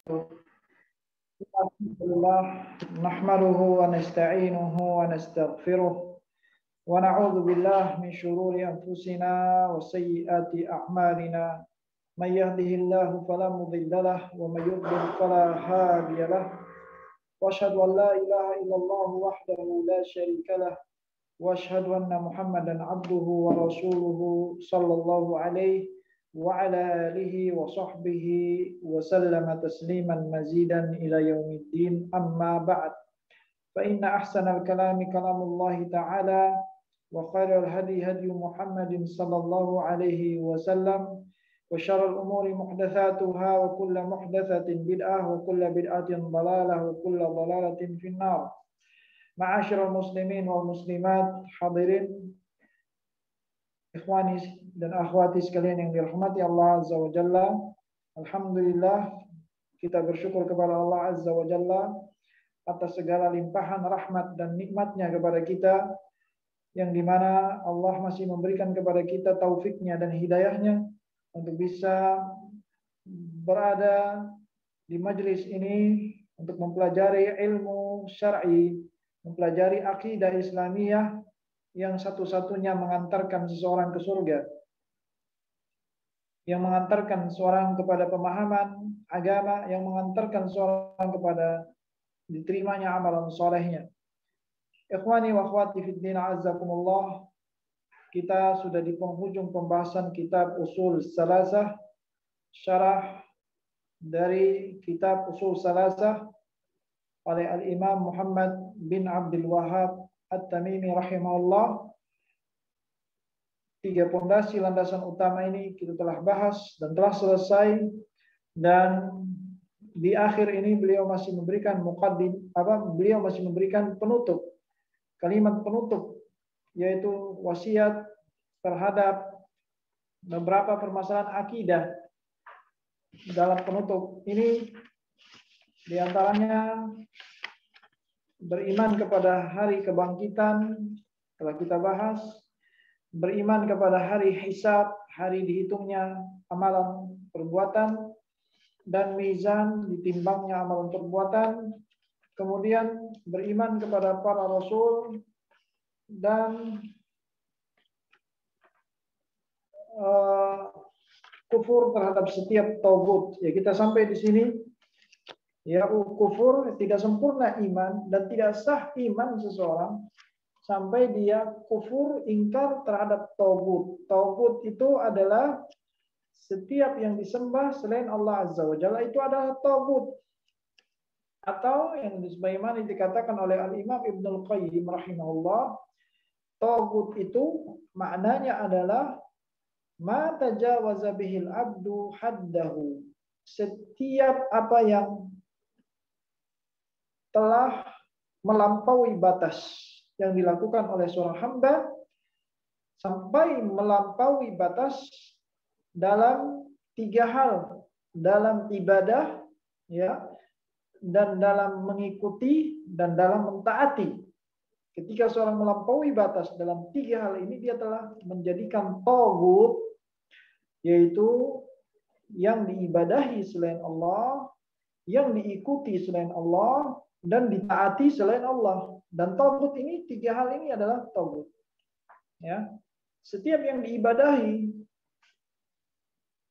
Alhamdulillah, nahmaduhu wa nasta'inuhu wa nastaghfiruh wa na'udzu billahi min shururi anfusina wa sayyiati a'malina. May yahdihillahu fala mudilla lahu wa may yudlil fala hadiya lahu. Wa asyhadu an la ilaha illallah wahdahu la syarika lahu wa asyhadu anna Muhammadan 'abduhu wa rasuluhu sallallahu alaihi wa ala alihi wa sahbihi wa sallama tasliman mazidan ila yaumiddin, amma ba'd. Fa inna ahsanal kalami kalamullahi ta'ala wa khairal hadi hadi Muhammadin sallallahu alaihi wasallam wa syarrul umuri muhdatsatuha wa kullu muhdatsatin bid'ah wa kullu bid'atin dhalalah wa kullu dhalalatin finnar. Ma'asyiral muslimin wal muslimat, hadirin ikhwani dan akhwati sekalian yang dirahmati Allah Azza wa Jalla. Alhamdulillah, kita bersyukur kepada Allah Azza wa Jalla atas segala limpahan rahmat dan nikmatnya kepada kita, yang dimana Allah masih memberikan kepada kita taufiknya dan hidayahnya untuk bisa berada di majelis ini untuk mempelajari ilmu syar'i, mempelajari akidah Islamiyah yang satu-satunya mengantarkan seseorang ke surga, yang mengantarkan seorang kepada pemahaman agama, yang mengantarkan seorang kepada diterimanya amalan solehnya. Ikhwani wa akhwati fid din, azzakumullah. Kita sudah di penghujung pembahasan kitab Ushul Salasah, syarah dari kitab Ushul Salasah oleh Al-Imam Muhammad bin Abdul Wahhab At-Tamimi rahimahullah. Tiga pondasi landasan utama ini kita telah bahas dan telah selesai, dan di akhir ini beliau masih memberikan beliau masih memberikan penutup, kalimat penutup, yaitu wasiat terhadap beberapa permasalahan akidah. Dalam penutup ini diantaranya beriman kepada hari kebangkitan, telah kita bahas. Beriman kepada hari hisab, hari dihitungnya amalan perbuatan dan mizan, ditimbangnya amalan perbuatan. Kemudian beriman kepada para rasul dan kufur terhadap setiap tagut. Ya, kita sampai di sini. Ya, kufur, tidak sempurna iman dan tidak sah iman seseorang sampai dia kufur, ingkar terhadap tagut. Tagut itu adalah setiap yang disembah selain Allah Azza wa Jalla, itu adalah tagut. Atau yang sebagaimana dikatakan oleh Al-Imam Ibnul Qayyim rahimahullah, tagut itu maknanya adalah ma tajawaza bihil abdu haddahu. Setiap apa yang telah melampaui batas yang dilakukan oleh seorang hamba, sampai melampaui batas dalam tiga hal: dalam ibadah, ya, dan dalam mengikuti, dan dalam mentaati. Ketika seorang melampaui batas dalam tiga hal ini, dia telah menjadikan tagut, yaitu yang diibadahi selain Allah, yang diikuti selain Allah, dan ditaati selain Allah. Dan tagut ini, tiga hal ini adalah tagut. Ya, setiap yang diibadahi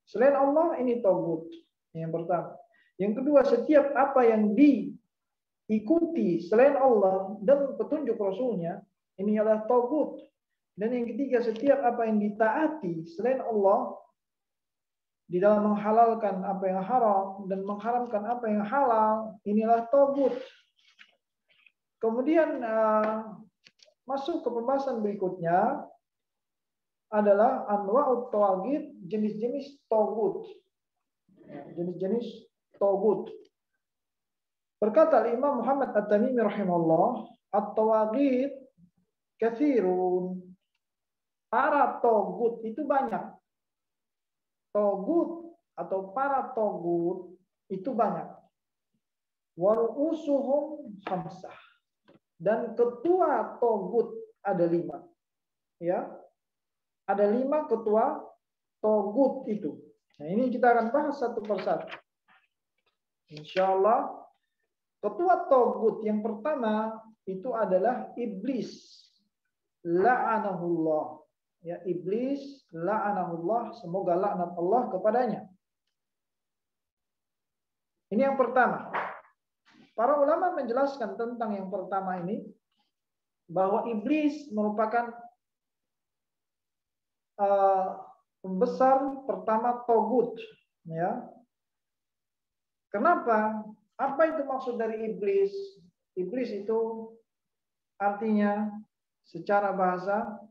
selain Allah ini tagut. Yang pertama. Yang kedua, setiap apa yang diikuti selain Allah dan petunjuk Rasulnya, ini adalah tagut. Dan yang ketiga, setiap apa yang ditaati selain Allah di dalam menghalalkan apa yang haram dan mengharamkan apa yang halal, inilah tagut. Kemudian masuk ke pembahasan berikutnya adalah anwa'ut tawaghit, jenis-jenis tagut. Jenis-jenis tagut. Berkata Imam Muhammad At-Tamimi rahimahullah, at-tawaghit katsirun. Para tagut itu banyak. Tagut atau para tagut itu banyak. Wa ru'usuhum khamsah. Dan ketua tagut ada 5. Ya. Ada 5 ketua tagut itu. Nah, ini kita akan bahas satu persatu. Insya Allah, ketua Togut yang pertama itu adalah iblis. La'anahullah. Ya, iblis la'anahullah, semoga laknat Allah kepadanya. Ini yang pertama. Para ulama menjelaskan tentang yang pertama ini bahwa iblis merupakan pembesar pertama Togut, ya. Kenapa? Apa itu maksud dari iblis? Iblis itu artinya secara bahasa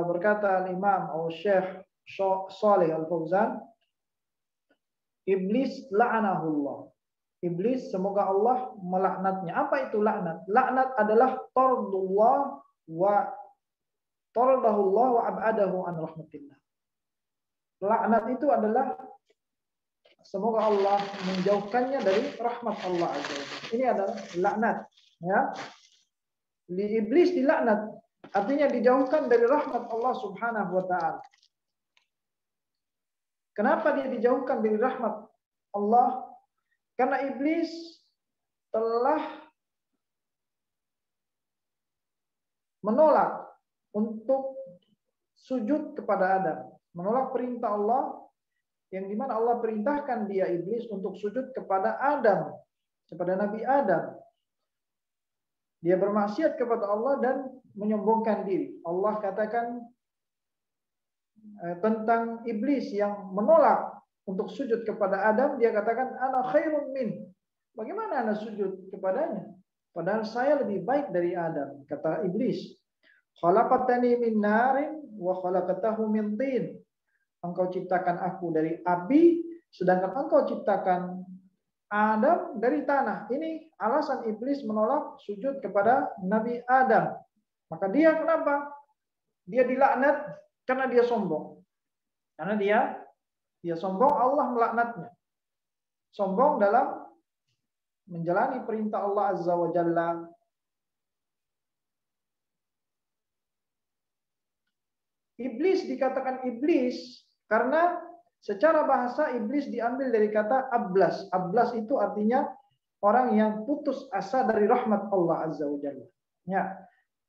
berkata Imam Syekh Shalih Al-Fauzan, iblis la'anahullah. Iblis semoga Allah melaknatnya. Apa itu laknat? Laknat adalah tardullah wa tardahullah wa ab'adahu an rahmatillah. Laknat itu adalah semoga Allah menjauhkannya dari rahmat Allah azza wa jalla. Ini adalah laknat, ya. Iblis dilaknat artinya dijauhkan dari rahmat Allah Subhanahu wa taala. Kenapa dia dijauhkan dari rahmat Allah? Karena iblis telah menolak untuk sujud kepada Adam, menolak perintah Allah yang dimana Allah perintahkan dia iblis untuk sujud kepada Adam, kepada Nabi Adam. Dia bermaksiat kepada Allah dan menyombongkan diri. Allah katakan tentang iblis yang menolak untuk sujud kepada Adam, dia katakan ana khairun min. Bagaimana ana sujud kepadanya? Padahal saya lebih baik dari Adam, kata iblis. Khalaqatani min narin wa khalaqatahu min tin. Engkau ciptakan aku dari api, sedangkan engkau ciptakan Adam dari tanah. Ini alasan iblis menolak sujud kepada Nabi Adam. Maka dia kenapa? Dia dilaknat karena dia sombong. Karena dia sombong, Allah melaknatnya. Sombong dalam menjalani perintah Allah Azza wa Jalla. Iblis dikatakan iblis karena secara bahasa iblis diambil dari kata ablas. Ablas itu artinya orang yang putus asa dari rahmat Allah Azza wa Jalla. Ya.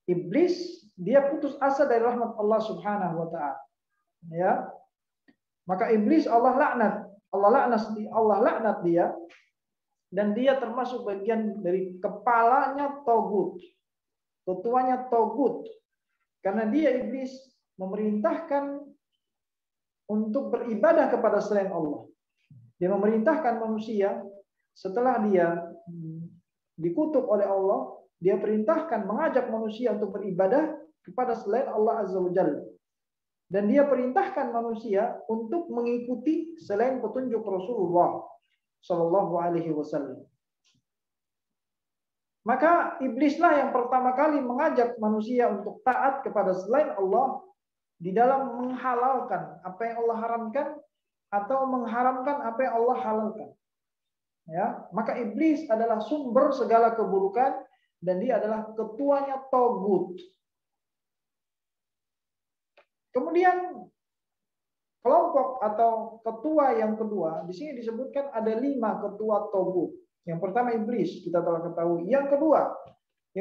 Iblis dia putus asa dari rahmat Allah Subhanahu wa taala. Ya. Maka iblis Allah laknat. Allah laknat dia dan dia termasuk bagian dari kepalanya Togut. Ketuanya Togut. Karena dia iblis memerintahkan untuk beribadah kepada selain Allah. Dia memerintahkan manusia setelah dia dikutuk oleh Allah, dia perintahkan mengajak manusia untuk beribadah kepada selain Allah Azza wa Jalla. Dan dia perintahkan manusia untuk mengikuti selain petunjuk Rasulullah Shallallahu Alaihi Wasallam. Maka iblislah yang pertama kali mengajak manusia untuk taat kepada selain Allah di dalam menghalalkan apa yang Allah haramkan atau mengharamkan apa yang Allah halalkan. Ya, maka iblis adalah sumber segala keburukan dan dia adalah ketuanya Togut. Kemudian kelompok atau ketua yang kedua, di sini disebutkan ada 5 ketua Togut. Yang pertama iblis, kita telah ketahui. Yang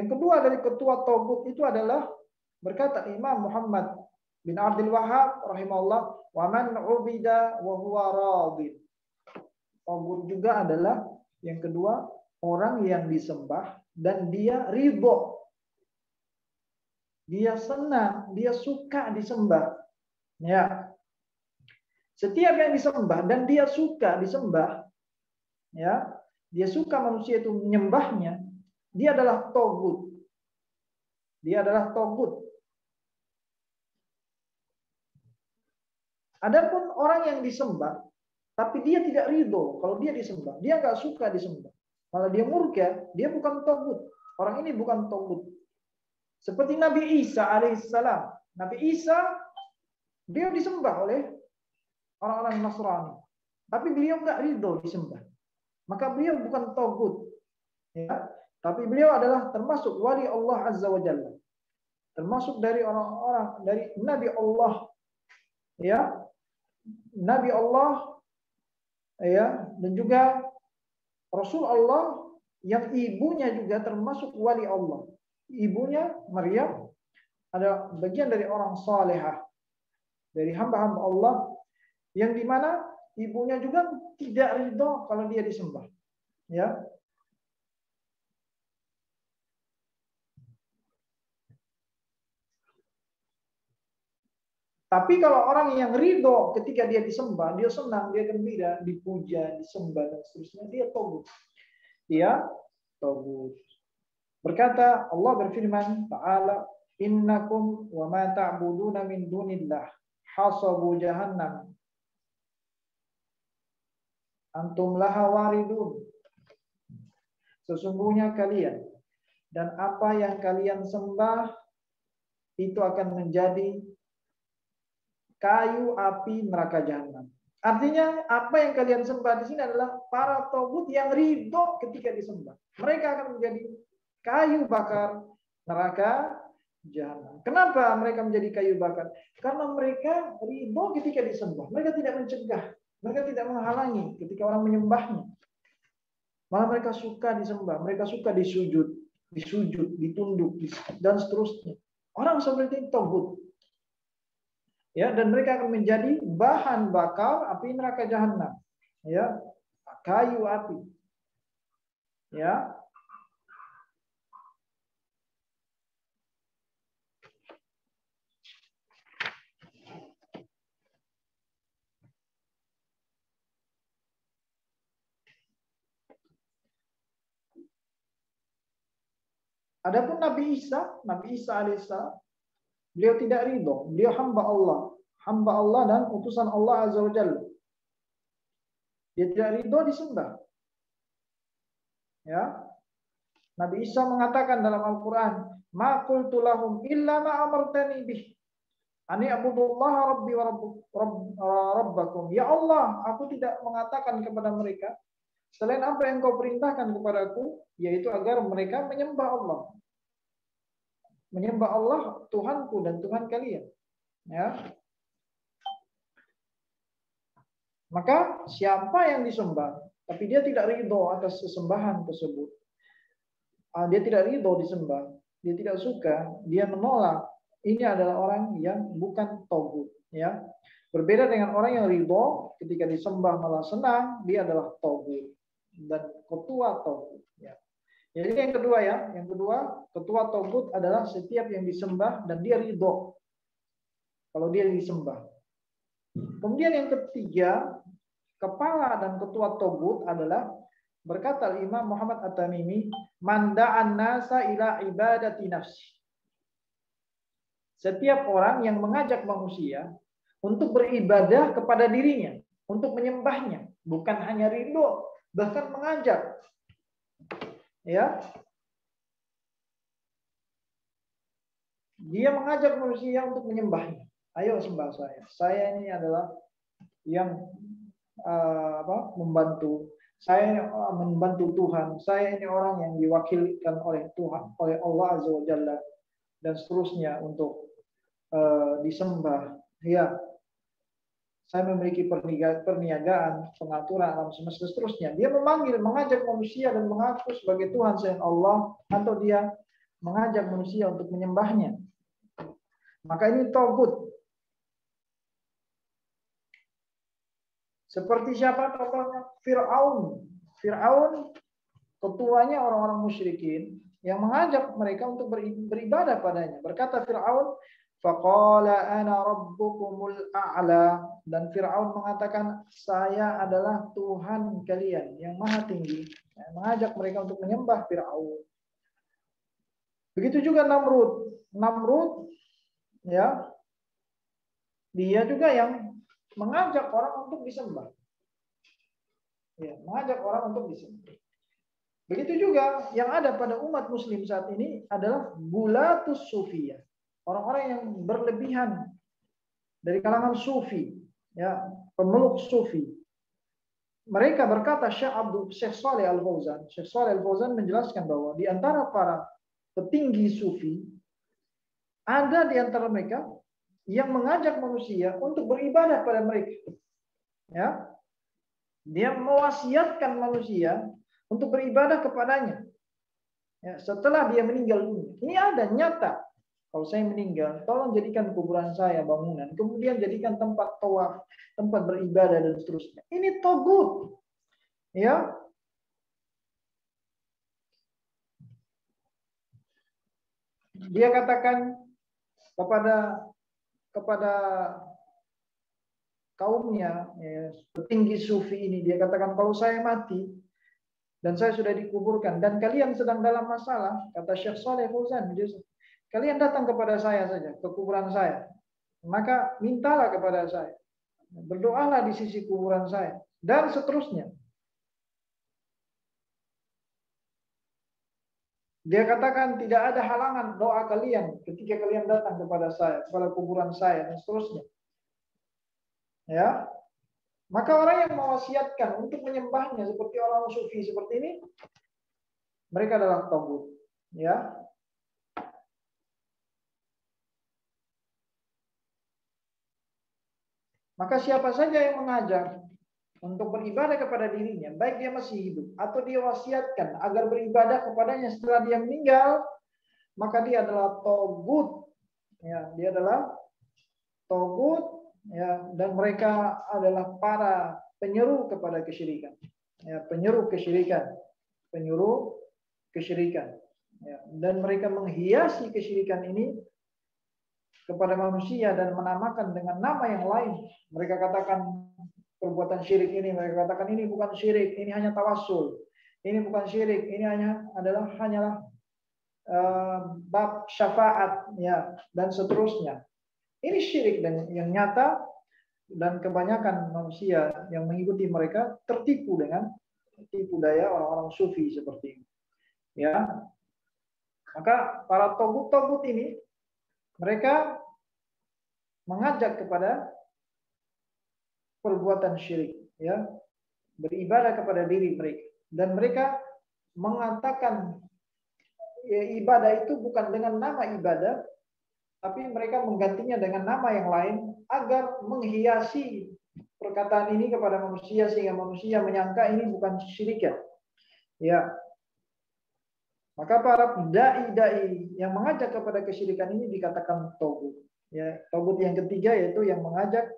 kedua dari ketua Togut itu adalah berkata Imam Muhammad bin Abdul Wahhab rahimahullah, wa man ubida wa huwa radin. Togut juga adalah yang kedua orang yang disembah dan dia ridho. Dia senang, dia suka disembah. Ya. Setiap yang disembah dan dia suka disembah, ya, dia suka manusia itu menyembahnya, dia adalah Togut. Dia adalah Togut. Adapun orang yang disembah, tapi dia tidak ridho kalau dia disembah, dia nggak suka disembah, malah dia murka, dia bukan Togut. Orang ini bukan Togut. Seperti Nabi Isa alaihissalam. Nabi Isa dia disembah oleh orang-orang Nasrani, tapi beliau nggak ridho disembah. Maka beliau bukan Togut, ya, tapi beliau adalah termasuk wali Allah Azza wa Jalla, termasuk dari orang-orang dari Nabi Allah ya, Nabi Allah, ya, dan juga Rasul Allah yang ibunya juga termasuk wali Allah. Ibunya Maryam ada bagian dari orang salehah, dari hamba-hamba Allah yang dimana ibunya juga tidak ridho kalau dia disembah, ya. Tapi kalau orang yang ridho ketika dia disembah, dia senang, dia gembira, dipuja, disembah dan seterusnya, dia togut. Dia togut. Berkata Allah berfirman Ta'ala, innakum wa ma ta'buduna min dunillah hasabu jahannam antum laha waridun. Sesungguhnya kalian dan apa yang kalian sembah itu akan menjadi kayu api neraka jahanam. Artinya apa yang kalian sembah di sini adalah para togut yang ridho ketika disembah. Mereka akan menjadi kayu bakar neraka jahanam. Kenapa mereka menjadi kayu bakar? Karena mereka ridho ketika disembah. Mereka tidak mencegah, mereka tidak menghalangi ketika orang menyembahnya. Malah mereka suka disembah, mereka suka disujud, ditunduk, dan seterusnya. Orang seperti itu togut. Ya, dan mereka akan menjadi bahan bakar api neraka jahanam. Ya, kayu api. Ya. Adapun Nabi Isa alaihissalam, beliau tidak ridho, beliau hamba Allah dan utusan Allah azza wajalla. Dia tidak ridho disembah. Ya, Nabi Isa mengatakan dalam Al-Quran, ma qultu lahum illa ma amartani bih, ani abudullaha rabbi wa rabbakum. Ya Allah, aku tidak mengatakan kepada mereka selain apa yang kau perintahkan kepadaku, yaitu agar mereka menyembah Allah. Menyembah Allah, Tuhanku dan Tuhan kalian. Ya. Maka siapa yang disembah, tapi dia tidak ridho atas sesembahan tersebut, dia tidak ridho disembah, dia tidak suka, dia menolak, ini adalah orang yang bukan togut. Ya. Berbeda dengan orang yang ridho ketika disembah malah senang, dia adalah togut dan ketua togut. Ya. Jadi yang kedua ketua togut adalah setiap yang disembah dan dia ridho kalau dia disembah. Kemudian yang ketiga, kepala dan ketua togut adalah berkata Imam Muhammad At-Tamimi, man da'an nasa ila ibadati nafsi. Setiap orang yang mengajak manusia untuk beribadah kepada dirinya, untuk menyembahnya, bukan hanya ridho, bahkan mengajak. Ya. Dia mengajak manusia untuk menyembahnya. Ayo sembah saya. Saya ini adalah yang membantu. Saya membantu Tuhan. Saya ini orang yang diwakilkan oleh Tuhan, oleh Allah Azza wa Jalla, dan seterusnya untuk disembah. Ya. Saya memiliki perniagaan, pengaturan alam semesta, seterusnya. Dia mengajak manusia dan mengaku sebagai Tuhan selain Allah, atau dia mengajak manusia untuk menyembahnya. Maka ini togut. Seperti siapa contohnya? Fir'aun. Fir'aun ketuanya orang-orang musyrikin yang mengajak mereka untuk beribadah padanya. Berkata Fir'aun, faqala ana rabbukumul a'la, dan Fir'aun mengatakan saya adalah Tuhan kalian yang maha tinggi. Mengajak mereka untuk menyembah Fir'aun. Begitu juga Namrud. Namrud, ya, dia juga yang mengajak orang untuk disembah. Ya, mengajak orang untuk disembah. Begitu juga yang ada pada umat muslim saat ini adalah gulatus sufiyah. Orang-orang yang berlebihan dari kalangan sufi, ya, pemeluk sufi. Mereka berkata Syekh Shalih Al-Fauzan. Syekh Shalih Al-Fauzan menjelaskan bahwa di antara para petinggi sufi ada di antara mereka yang mengajak manusia untuk beribadah pada mereka. Ya, dia mewasiatkan manusia untuk beribadah kepadanya. Ya, setelah dia meninggal dunia. Ini ada nyata. Kalau saya meninggal, tolong jadikan kuburan saya bangunan. Kemudian jadikan tempat tawaf, tempat beribadah dan seterusnya. Ini togut. Ya. Dia katakan kepada kaumnya, ya, petinggi sufi ini, dia katakan, kalau saya mati dan saya sudah dikuburkan dan kalian sedang dalam masalah, kata Syekh Saleh Fauzan, kalian datang kepada saya saja, ke kuburan saya, maka mintalah kepada saya, berdoalah di sisi kuburan saya, dan seterusnya. Dia katakan tidak ada halangan doa kalian ketika kalian datang kepada saya, kepada kuburan saya, dan seterusnya. Ya, maka orang yang mewasiatkan untuk menyembahnya seperti orang sufi seperti ini, mereka adalah tagut. Ya, maka siapa saja yang mengajak untuk beribadah kepada dirinya, baik dia masih hidup atau dia wasiatkan agar beribadah kepadanya setelah dia meninggal, maka dia adalah tagut. Ya, dia adalah tagut. Ya, dan mereka adalah para penyeru kepada kesyirikan. Ya, penyuruh kesyirikan. Ya, dan mereka menghiasi kesyirikan ini kepada manusia dan menamakan dengan nama yang lain. Mereka katakan perbuatan syirik ini, mereka katakan ini bukan syirik, ini hanya tawassul. Ini bukan syirik, ini hanyalah bab syafaat, ya, dan seterusnya. Ini syirik dan yang nyata, dan kebanyakan manusia yang mengikuti mereka tertipu dengan tipu daya orang-orang sufi seperti ini. Ya, maka para togut-togut ini mereka mengajak kepada perbuatan syirik, ya, beribadah kepada diri mereka, dan mereka mengatakan ya, ibadah itu bukan dengan nama ibadah, tapi mereka menggantinya dengan nama yang lain agar menghiasi perkataan ini kepada manusia sehingga manusia menyangka ini bukan syirikan. Ya. Maka para dai-dai yang mengajak kepada kesyirikan ini dikatakan togut. Ya, togut yang ketiga yaitu yang mengajak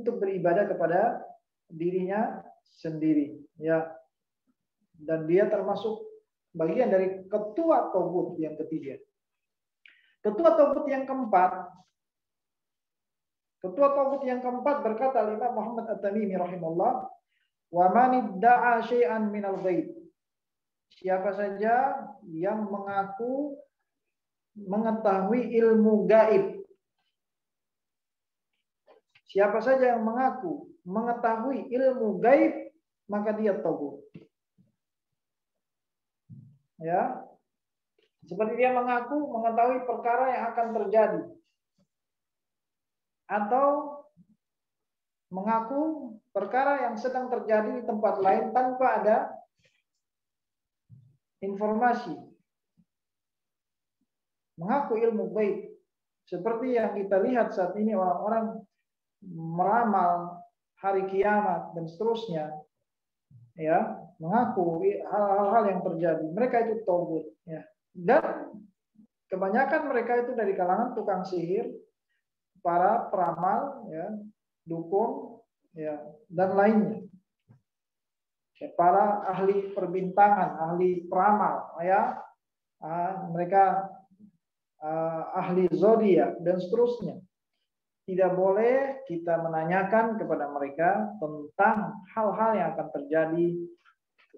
untuk beribadah kepada dirinya sendiri. Ya. Dan dia termasuk bagian dari ketua togut yang ketiga. Ketua togut yang keempat berkata Imam Muhammad At-Tamimi rahimahullah, wa man idda'a syai'an minal ghaib. Siapa saja yang mengaku mengetahui ilmu gaib. Siapa saja yang mengaku mengetahui ilmu gaib, maka dia togut. Ya. Seperti dia mengaku mengetahui perkara yang akan terjadi. Atau mengaku perkara yang sedang terjadi di tempat lain tanpa ada informasi. Mengaku ilmu gaib. Seperti yang kita lihat saat ini orang-orang meramal hari kiamat dan seterusnya. Ya, mengaku hal-hal yang terjadi. Mereka itu togut. Ya. Dan kebanyakan mereka itu dari kalangan tukang sihir, para peramal, ya, dukun, ya, dan lainnya. Ya, para ahli perbintangan, ahli peramal, ya, mereka ahli zodiak dan seterusnya. Tidak boleh kita menanyakan kepada mereka tentang hal-hal yang akan terjadi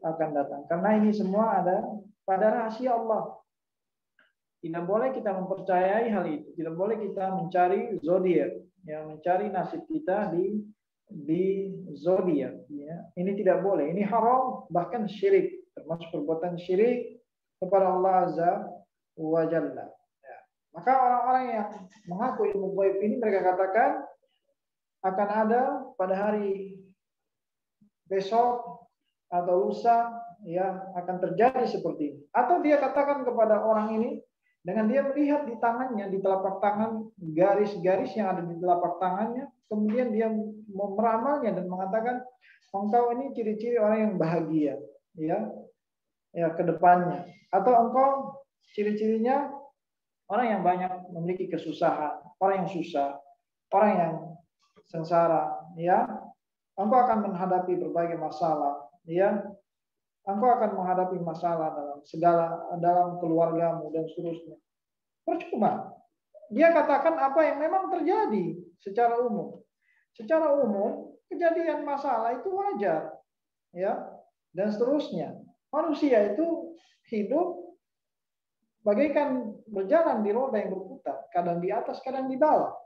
akan datang, karena ini semua ada pada rahasia Allah. Tidak boleh kita mempercayai hal itu. Tidak boleh kita mencari zodiak, yang mencari nasib kita di zodiak. Ya. Ini tidak boleh. Ini haram, bahkan syirik, termasuk perbuatan syirik kepada Allah Azza wa Jalla. Ya. Maka orang-orang yang mengaku ilmu gaib ini mereka katakan akan ada pada hari besok atau lusa, ya, akan terjadi seperti ini. Atau dia katakan kepada orang ini, Dengan dia melihat di tangannya, di telapak tangan, garis-garis yang ada di telapak tangannya, kemudian dia meramalnya dan mengatakan, engkau ini ciri-ciri orang yang bahagia, ya ke depannya. Atau engkau ciri-cirinya orang yang banyak memiliki kesusahan, orang yang susah, orang yang sengsara, ya. Engkau akan menghadapi berbagai masalah, ya. Engkau akan menghadapi masalah dalam keluargamu dan seterusnya. Percuma. Dia katakan apa yang memang terjadi secara umum. Secara umum, kejadian masalah itu wajar, ya, dan seterusnya. Manusia itu hidup bagaikan berjalan di roda yang berputar, kadang di atas, kadang di bawah.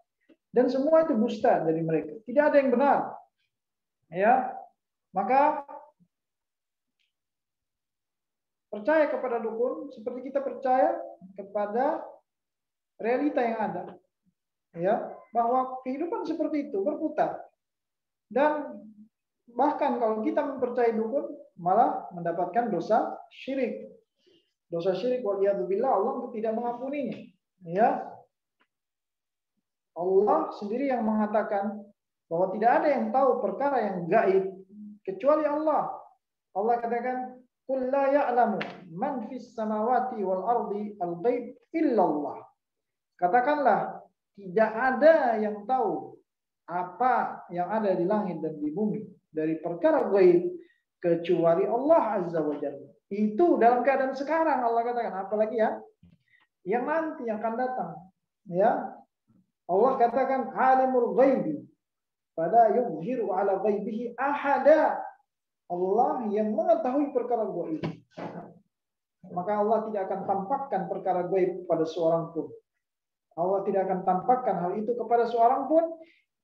Dan semua itu dusta dari mereka. Tidak ada yang benar. Ya. Maka percaya kepada dukun seperti kita percaya kepada realita yang ada. Ya, bahwa kehidupan seperti itu berputar. Dan bahkan kalau kita mempercayai dukun malah mendapatkan dosa syirik. Dosa syirik waliyadzubillah, Allah tidak mengampuninya. Ya. Allah sendiri yang mengatakan bahwa tidak ada yang tahu perkara yang gaib kecuali Allah. Allah katakan, "Qul la ya'lamu man fis samawati wal ardi al-ghaib illallah." Katakanlah, tidak ada yang tahu apa yang ada di langit dan di bumi dari perkara gaib kecuali Allah Azza wa Jalla. Itu dalam keadaan sekarang Allah katakan, apalagi ya yang nanti yang akan datang. Ya. Allah katakan alimul ghaibi pada yuzhiru ala ghaibihi ahada. Allah yang mengetahui perkara gaib. Maka Allah tidak akan tampakkan perkara gaib pada seorang pun. Allah tidak akan tampakkan hal itu kepada seorang pun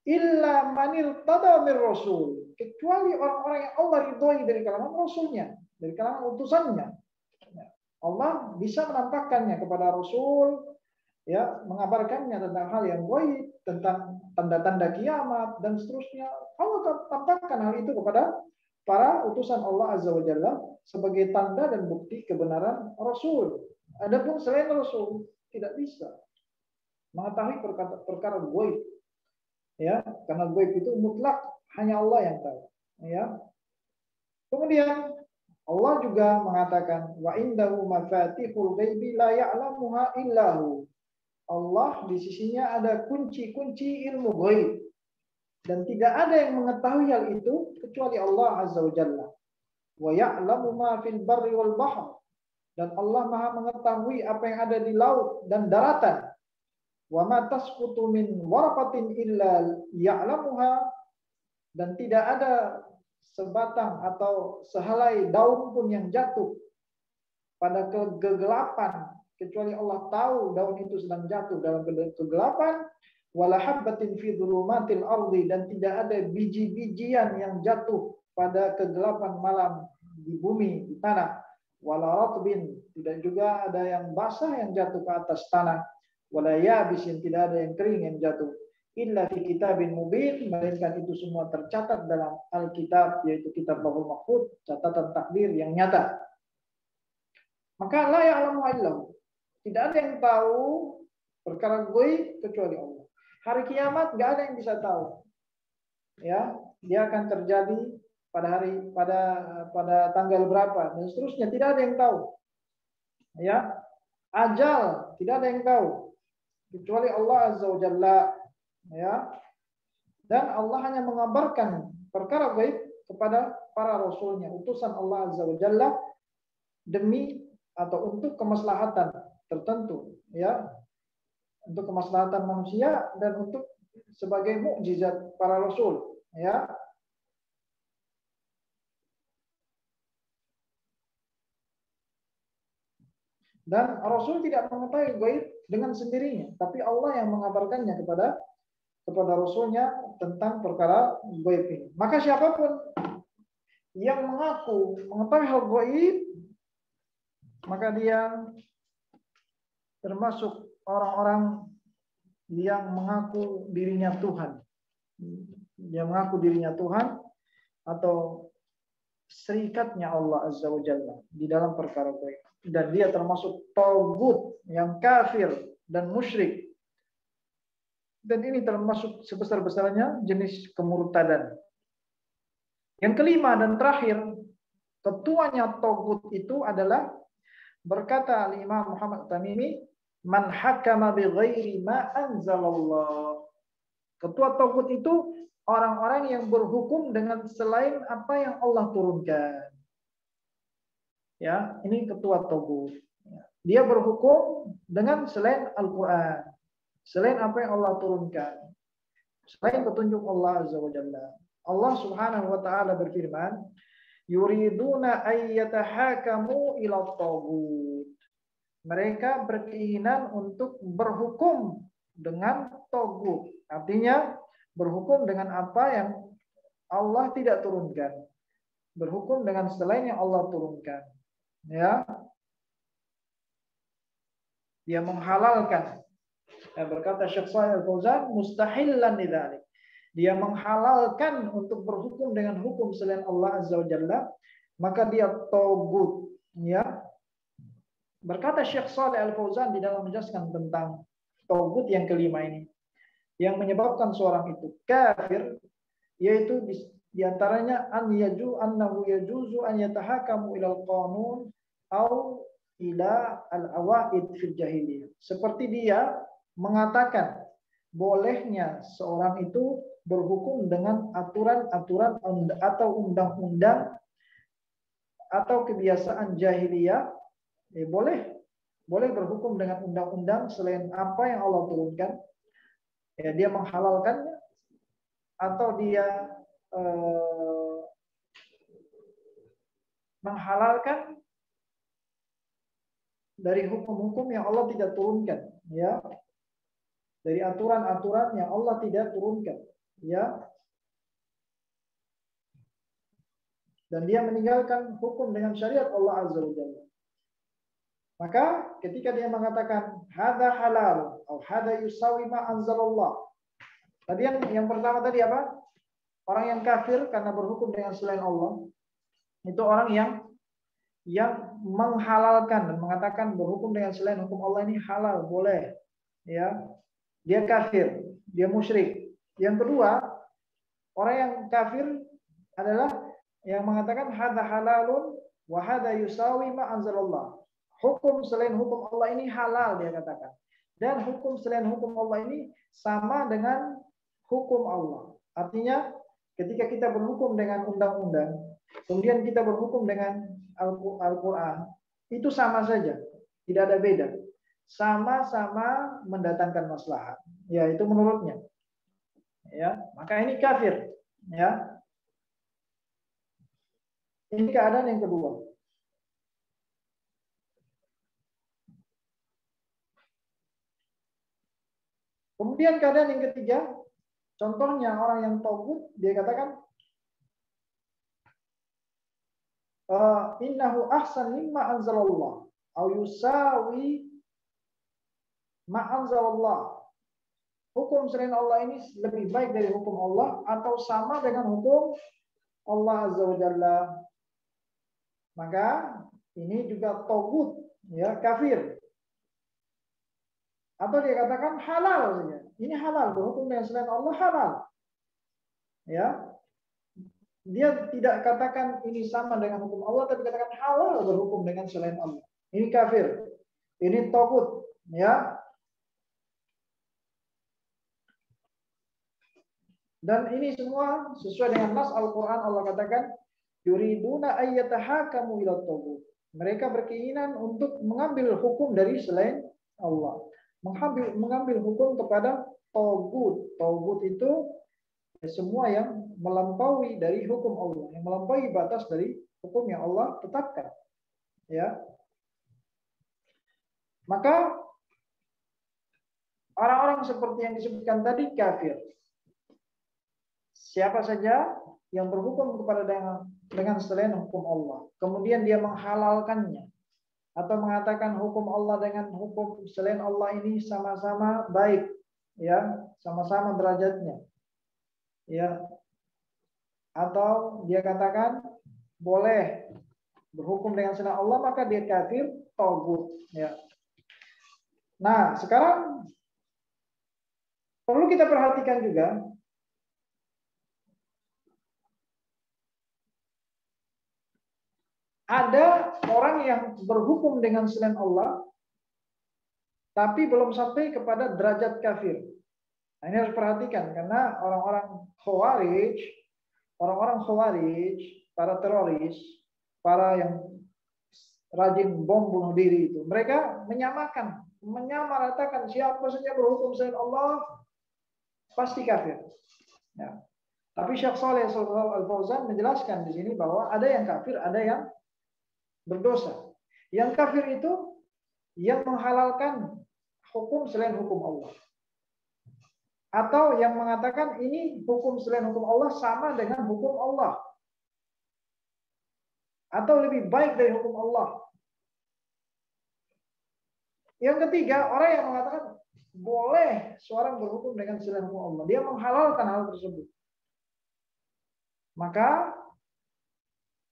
illa manir tada mir rasul, kecuali orang-orang yang Allah ridhoi dari kalangan rasulnya, dari kalangan utusannya. Allah bisa menampakkannya kepada rasul, ya, mengabarkannya tentang hal yang gaib, tentang tanda-tanda kiamat dan seterusnya. Allah tampakkan hal itu kepada para utusan Allah Azza wa Jalla sebagai tanda dan bukti kebenaran rasul. Adapun selain rasul tidak bisa mengetahui perkara gaib, ya, karena gaib itu mutlak hanya Allah yang tahu, ya. Kemudian Allah juga mengatakan wa indahu mafatihul ghaibi la ya'lamuha illahu. Allah di sisinya ada kunci-kunci ilmu gaib dan tidak ada yang mengetahui hal itu kecuali Allah Azza wa Jalla. Wa ya'lamu ma fil barri wal bahr, dan Allah Maha mengetahui apa yang ada di laut dan daratan. Wa ma tasqutu min waraqatin illa ya'lamuha, dan tidak ada sebatang atau sehelai daun pun yang jatuh pada kegelapan kecuali Allah tahu daun itu sedang jatuh dalam kegelapan. Wala habbatin fi dhulumatil ardi, dan tidak ada biji-bijian yang jatuh pada kegelapan malam di bumi, di tanah. Wala ratbin, tidak juga ada yang basah yang jatuh ke atas tanah. Wala yabisin, tidak ada yang kering yang jatuh. Illa fi kitabin mubin, melainkan itu semua tercatat dalam Alkitab, yaitu kitab Lauhul Mahfuz, catatan takdir yang nyata. Maka la ya'lamu illahu, tidak ada yang tahu perkara gaib kecuali Allah. Hari kiamat nggak ada yang bisa tahu. Ya, dia akan terjadi pada tanggal berapa dan seterusnya, tidak ada yang tahu. Ya, ajal tidak ada yang tahu kecuali Allah Azza wa Jalla, ya. Dan Allah hanya mengabarkan perkara gaib kepada para rasulnya, utusan Allah Azza wa Jalla, demi atau untuk kemaslahatan tertentu, ya, untuk kemaslahatan manusia dan untuk sebagai mukjizat para rasul, ya. Dan Rasul tidak mengetahui gaib dengan sendirinya, tapi Allah yang mengabarkannya kepada Rasulnya tentang perkara gaib ini. Maka siapapun yang mengaku mengetahui hal gaib, maka dia termasuk orang-orang yang mengaku dirinya Tuhan. Dia mengaku dirinya Tuhan atau serikatnya Allah Azza wa Jalla di dalam perkara gaib. dan dia termasuk tagut yang kafir dan musyrik. Dan ini termasuk sebesar-besarnya jenis kemurtadan. Yang kelima dan terakhir, ketuanya tagut itu adalah berkata Imam Muhammad Tamimi, man hakama bi ghairi ma anzalallah. Ketua tagut itu orang-orang yang berhukum dengan selain apa yang Allah turunkan. Ya, ini ketua tagut. Dia berhukum dengan selain Al-Qur'an, selain apa yang Allah turunkan, selain petunjuk Allah Azza wa Jalla. Allah Subhanahu wa taala berfirman, yuriduna ayyatahakamu ila tagut. Mereka berkeinginan untuk berhukum dengan tagut. Artinya berhukum dengan apa yang Allah tidak turunkan. Berhukum dengan selain yang Allah turunkan. Ya. Dia menghalalkan. Berkata Syekh Shalih Al-Fauzan, mustahillan lidzalik. Dia menghalalkan untuk berhukum dengan hukum selain Allah Azza wa Jalla, maka dia tagut. Ya. Berkata Syekh Shalih Al-Fauzan di dalam menjelaskan tentang tagut yang kelima ini, yang menyebabkan seorang itu kafir, yaitu diantaranya annahu yajuzu an yatahakamu ilal qanun au ila al-awaid fil jahiliyah. Seperti dia mengatakan bolehnya seorang itu berhukum dengan aturan-aturan atau undang-undang atau kebiasaan jahiliyah. Boleh berhukum dengan undang-undang selain apa yang Allah turunkan. Ya, dia menghalalkannya atau dia menghalalkan dari hukum-hukum yang Allah tidak turunkan, ya. Dari aturan-aturan yang Allah tidak turunkan, ya. Dan dia meninggalkan hukum dengan syariat Allah Azza wa Jalla. Maka ketika dia mengatakan hadza halal atau hadza yusawi ma anzalallah. Tadi yang pertama tadi apa? Orang yang kafir karena berhukum dengan selain Allah. Itu orang yang menghalalkan dan mengatakan berhukum dengan selain hukum Allah ini halal, boleh. Ya. Dia kafir, dia musyrik. Yang kedua, orang yang kafir adalah yang mengatakan hadza halalun wa hadza yusawi ma anzalallah. Hukum selain hukum Allah ini halal, dia katakan. Dan hukum selain hukum Allah ini sama dengan hukum Allah. Artinya ketika kita berhukum dengan undang-undang, kemudian kita berhukum dengan Al-Quran, itu sama saja, tidak ada beda. Sama-sama mendatangkan maslahat. Ya, itu menurutnya. Ya, maka ini kafir. Ya, ini keadaan yang kedua. Kemudian keadaan yang ketiga, contohnya orang yang tagut, dia katakan innahu ahsan mimma anzalallah au yusawi ma anzalallah. Hukum selain Allah ini lebih baik dari hukum Allah atau sama dengan hukum Allah Azza wa Jalla. Maka ini juga tagut, ya, kafir. Atau dia katakan halal saja. Ini halal, berhukum dengan selain Allah halal. Ya. Dia tidak katakan ini sama dengan hukum Allah, tapi katakan halal berhukum dengan selain Allah. Ini kafir. Ini tagut, ya. Dan ini semua sesuai dengan nas Al-Qur'an. Allah katakan yuriduna ayyatahakamu ila tagut. Mereka berkeinginan untuk mengambil hukum dari selain Allah. Mengambil hukum kepada tagut. Tagut itu semua yang melampaui dari hukum Allah, yang melampaui batas dari hukum yang Allah tetapkan. Ya. Maka orang-orang seperti yang disebutkan tadi kafir. Siapa saja yang berhukum kepada dengan selain hukum Allah, kemudian dia menghalalkannya atau mengatakan hukum Allah dengan hukum selain Allah ini sama-sama baik, ya, sama-sama derajatnya, ya, atau dia katakan boleh berhukum dengan selain Allah, maka dia kafir tagut. Ya. Nah, sekarang perlu kita perhatikan juga, ada orang yang berhukum dengan selain Allah, tapi belum sampai kepada derajat kafir. Nah, ini harus perhatikan, karena orang-orang Khawarij, para teroris, para yang rajin bom bunuh diri itu, mereka menyamaratakan siapa saja berhukum selain Allah pasti kafir. Ya. Tapi Syekh Shalih Al-Fauzan menjelaskan di sini bahwa ada yang kafir, ada yang berdosa. Yang kafir itu yang menghalalkan hukum selain hukum Allah, atau yang mengatakan ini hukum selain hukum Allah sama dengan hukum Allah, atau lebih baik dari hukum Allah. Yang ketiga, orang yang mengatakan boleh seorang berhukum dengan selain hukum Allah, dia menghalalkan hal tersebut, maka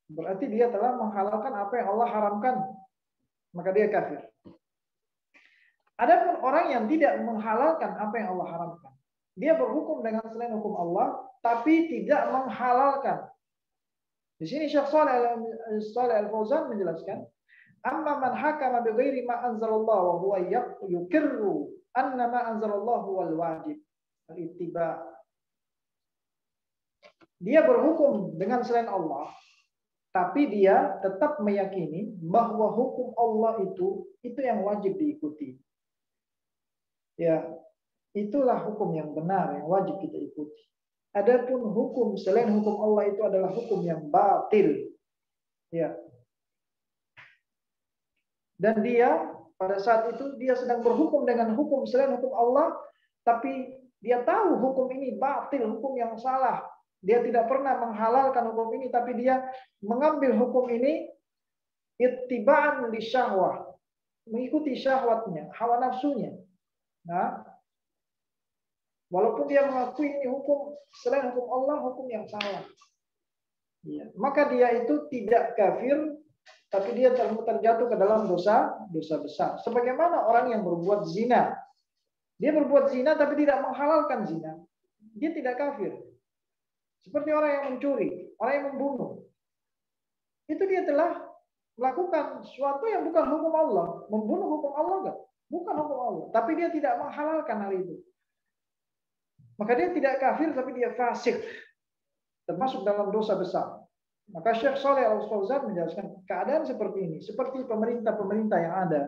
berarti dia telah menghalalkan apa yang Allah haramkan, maka dia kafir. Adapun orang yang tidak menghalalkan apa yang Allah haramkan, dia berhukum dengan selain hukum Allah, tapi tidak menghalalkan. Di sini Syekh Shalih Al-Fauzan menjelaskan, amma man hakama bi ghairi ma anzalallahu wa huwa yuqirru anna ma anzalallahu wal wajib al-ittiba. Dia berhukum dengan selain Allah, tapi dia tetap meyakini bahwa hukum Allah itu yang wajib diikuti. Ya, itulah hukum yang benar yang wajib kita ikuti. Adapun hukum selain hukum Allah itu adalah hukum yang batil. Ya. Dan dia pada saat itu dia sedang berhukum dengan hukum selain hukum Allah, tapi dia tahu hukum ini batil, hukum yang salah. Dia tidak pernah menghalalkan hukum ini, tapi dia mengambil hukum ini ittiba'an li syahwah, mengikuti syahwatnya, hawa nafsunya. Nah, walaupun dia mengakui ini hukum selain hukum Allah, hukum yang salah. Ya. Maka dia itu tidak kafir, tapi dia terjatuh ke dalam dosa besar. Sebagaimana orang yang berbuat zina. Dia berbuat zina tapi tidak menghalalkan zina. Dia tidak kafir. Seperti orang yang mencuri, orang yang membunuh. Itu dia telah melakukan sesuatu yang bukan hukum Allah. Membunuh hukum Allah enggak? Bukan hukum Allah. Tapi dia tidak menghalalkan hal itu. Maka dia tidak kafir, tapi dia fasik. Termasuk dalam dosa besar. Maka Syekh Shalih Al-Fauzan menjelaskan keadaan seperti ini. Seperti pemerintah-pemerintah yang ada.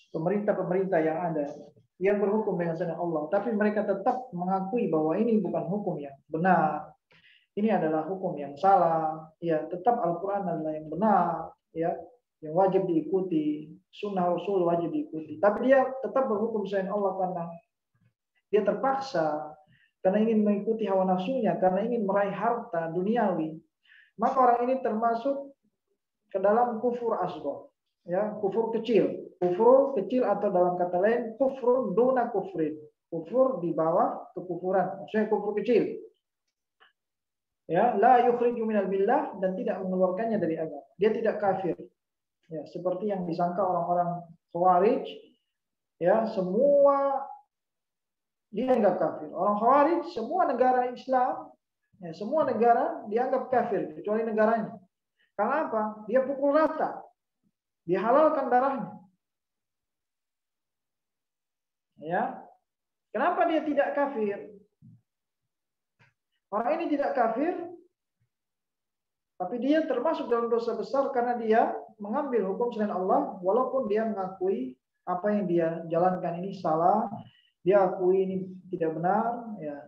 Pemerintah-pemerintah yang ada. Yang berhukum dengan selain Allah. Tapi mereka tetap mengakui bahwa ini bukan hukum yang benar. Ini adalah hukum yang salah. Ya, tetap Al-Quran adalah yang benar. Ya, yang wajib diikuti. Sunnah Rasul wajib diikuti. Tapi dia tetap berhukum selain Allah karena dia terpaksa, karena ingin mengikuti hawa nafsunya, karena ingin meraih harta duniawi. Maka orang ini termasuk ke dalam kufur asghar, ya, kufur kecil. Kufur kecil atau dalam kata lain kufrun duna kufrin. Kufur di bawah kekufuran, maksudnya kufur kecil. Ya, la yukhriju minal billah, dan tidak mengeluarkannya dari agama. Dia tidak kafir. Ya, seperti yang disangka orang-orang Khawarij, ya, semua dia anggap kafir. Orang Khawarij, semua negara Islam, ya, semua negara dianggap kafir kecuali negaranya. Karena apa? Dia pukul rata. Dia halalkan darahnya. Ya. Kenapa dia tidak kafir? Orang ini tidak kafir, tapi dia termasuk dalam dosa besar karena dia mengambil hukum selain Allah, walaupun dia mengakui apa yang dia jalankan ini salah, dia akui ini tidak benar, ya.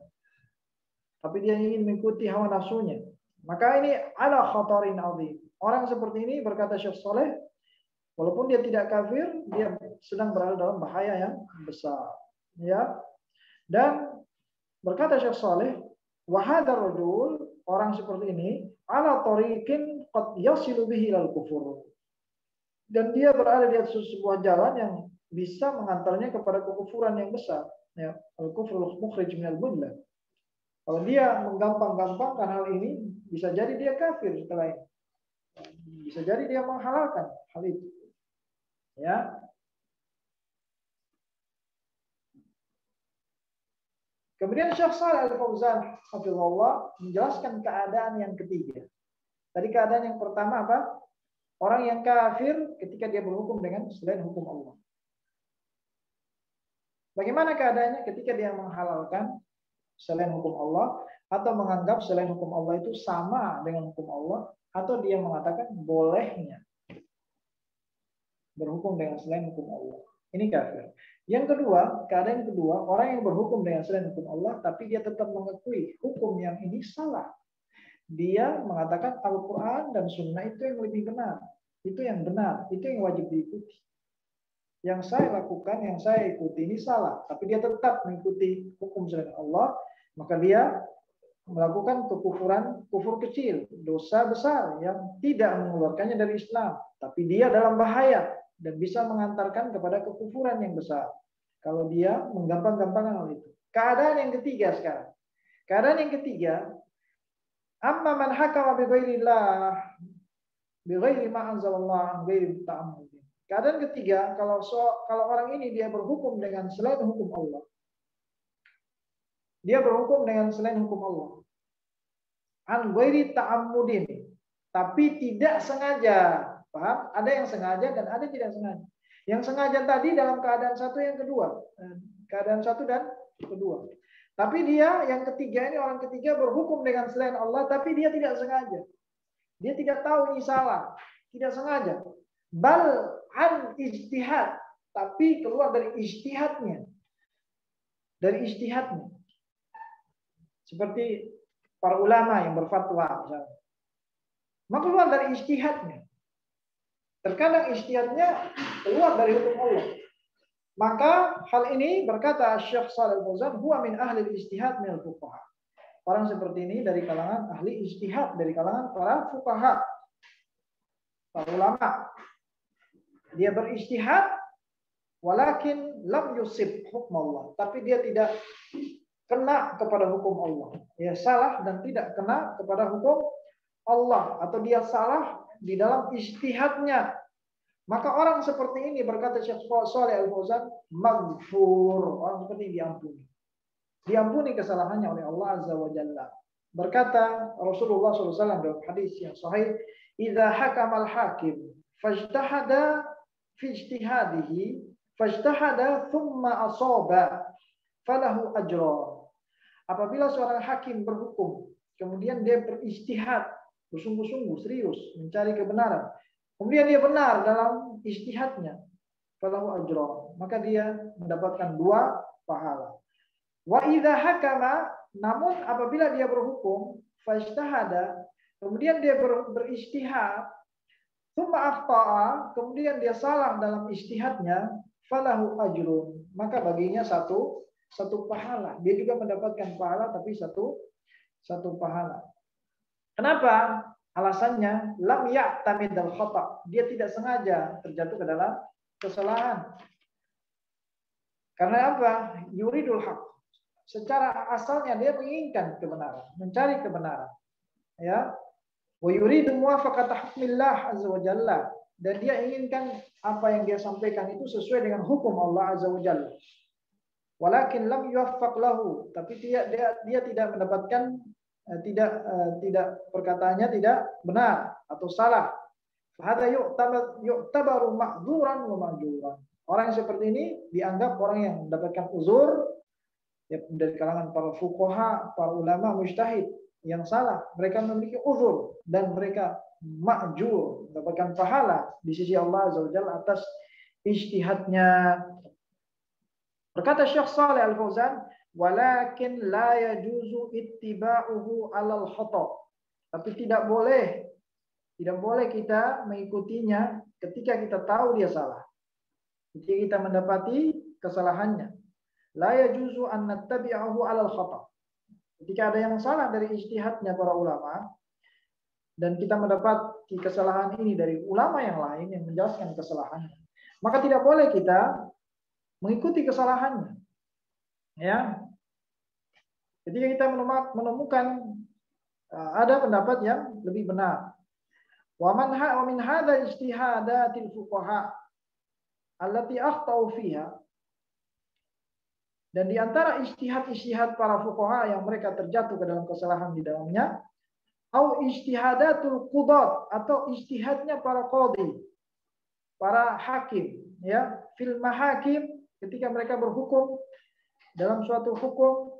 Tapi dia ingin mengikuti hawa nafsunya. Maka ini ala khatarin azim. Orang seperti ini, berkata Syekh Shalih, walaupun dia tidak kafir, dia sedang berada dalam bahaya yang besar. Ya. Dan berkata Syekh Shalih, wa hadzal rajul, orang seperti ini, ala tariqin qad yasilu bihi ilal kufur. Dan dia berada di atas sebuah jalan yang bisa mengantarnya kepada kekufuran yang besar. Ya, al-kufrul mukhrij minal millah. Kalau dia menggampang-gampangkan hal ini, bisa jadi dia kafir setelah ini. Bisa jadi dia menghalalkan hal itu. Ya. Kemudian Syekh Shalih Al-Fauzan hafizahullah menjelaskan keadaan yang ketiga. Tadi keadaan yang pertama apa? Orang yang kafir ketika dia berhukum dengan selain hukum Allah. Bagaimana keadaannya ketika dia menghalalkan selain hukum Allah atau menganggap selain hukum Allah itu sama dengan hukum Allah atau dia mengatakan bolehnya berhukum dengan selain hukum Allah. Ini kafir. Yang kedua, keadaan kedua, orang yang berhukum dengan selain hukum Allah tapi dia tetap mengakui hukum yang ini salah. Dia mengatakan Al-Quran dan Sunnah itu yang lebih benar. Itu yang benar. Itu yang wajib diikuti. Yang saya lakukan, yang saya ikuti ini salah. Tapi dia tetap mengikuti hukum selain Allah. Maka dia melakukan kekufuran, kufur kecil. Dosa besar yang tidak mengeluarkannya dari Islam. Tapi dia dalam bahaya. Dan bisa mengantarkan kepada kekufuran yang besar. Kalau dia menggampang-gampangkan hal itu. Keadaan yang ketiga sekarang. Keadaan yang ketiga. Amma man hakama bi ghairillah bi ghairi ma anzalallah ghairi ta'ammud. Keadaan ketiga, kalau orang ini dia berhukum dengan selain hukum Allah. Dia berhukum dengan selain hukum Allah. An ghairi ta'ammudin, tapi tidak sengaja. Paham? Ada yang sengaja dan ada yang tidak sengaja. Yang sengaja tadi dalam keadaan satu yang kedua. Keadaan satu dan kedua. Tapi dia yang ketiga ini, orang ketiga berhukum dengan selain Allah tapi dia tidak sengaja. Dia tidak tahu ini salah, tidak sengaja. Bal an ijtihad, tapi keluar dari ijtihadnya. Dari ijtihadnya. Seperti para ulama yang berfatwa misalnya. Maka keluar dari ijtihadnya. Terkadang ijtihadnya keluar dari hukum Allah. Maka hal ini berkata Syekh Shalih Al-Fauzan, huwa min ahli ijtihad min al-fuqaha. Orang seperti ini dari kalangan ahli ijtihad, dari kalangan para fuqaha, para ulama. Dia berijtihad, walakin lam yusib hukum Allah. Tapi dia tidak kena kepada hukum Allah. Dia salah dan tidak kena kepada hukum Allah. Atau dia salah di dalam ijtihadnya. Maka orang seperti ini berkata Syekh Shalih Al-Fauzan, maghfur. Orang seperti ini diampuni. Diampuni kesalahannya oleh Allah Azza wa Jalla. Berkata Rasulullah SAW dalam hadis yang sahih, "Idza hakamal hakim fajtahada fi ijtihadihi fajtahada thumma asaba falahu ajran." Apabila seorang hakim berhukum, kemudian dia berijtihad, bersungguh-sungguh serius mencari kebenaran, kemudian dia benar dalam ijtihadnya, falahu ajran, maka dia mendapatkan 2 pahala. Wa idza hakama, namun apabila dia berhukum, fajtahada, kemudian dia berijtihad, tsumma akhta'a, kemudian dia salah dalam ijtihadnya, falahu ajrun, maka baginya satu pahala. Dia juga mendapatkan pahala tapi satu pahala. Kenapa? Alasannya lam ya'tamidal khata'. Dia tidak sengaja terjatuh ke dalam kesalahan. Karena apa? Yuridul haq. Secara asalnya dia menginginkan kebenaran, mencari kebenaran. Ya. Wa yuridu muwafaqata hukmillah azza wa jalla. Dan dia inginkan apa yang dia sampaikan itu sesuai dengan hukum Allah azza wa jalla. Walakin lam yuwaffaq lahu, tapi dia tidak mendapatkan tidak perkataannya tidak benar atau salah. Fahada yu'tabaru ma'dzuran wa ma'juran. Orang yang seperti ini dianggap orang yang mendapatkan uzur ya, dari kalangan para fuqaha, para ulama mujtahid yang salah. Mereka memiliki uzur dan mereka ma'jur, mendapatkan pahala di sisi Allah Azza wa Jalla atas ijtihadnya. Berkata Syekh Shalih Al-Fauzan, walakin la yajuzu ittiba'uhu 'alal khata'. Tapi tidak boleh kita mengikutinya ketika kita tahu dia salah. Ketika kita mendapati kesalahannya. La yajuzu an nattabi'ahu 'alal khata'. Ketika ada yang salah dari ijtihadnya para ulama dan kita mendapati kesalahan ini dari ulama yang lain yang menjelaskan kesalahannya, maka tidak boleh kita mengikuti kesalahannya. Ya. Ketika kita menemukan ada pendapat yang lebih benar Wa min hadza ijtihadatil fuqaha allati akhtau fiha. Dan di antara ijtihad para fuqaha yang mereka terjatuh ke dalam kesalahan di dalamnya, au ijtihadatul qudat, atau ijtihadnya para qadhi, para hakim, ya, fil mahakim, ketika mereka berhukum dalam suatu hukum,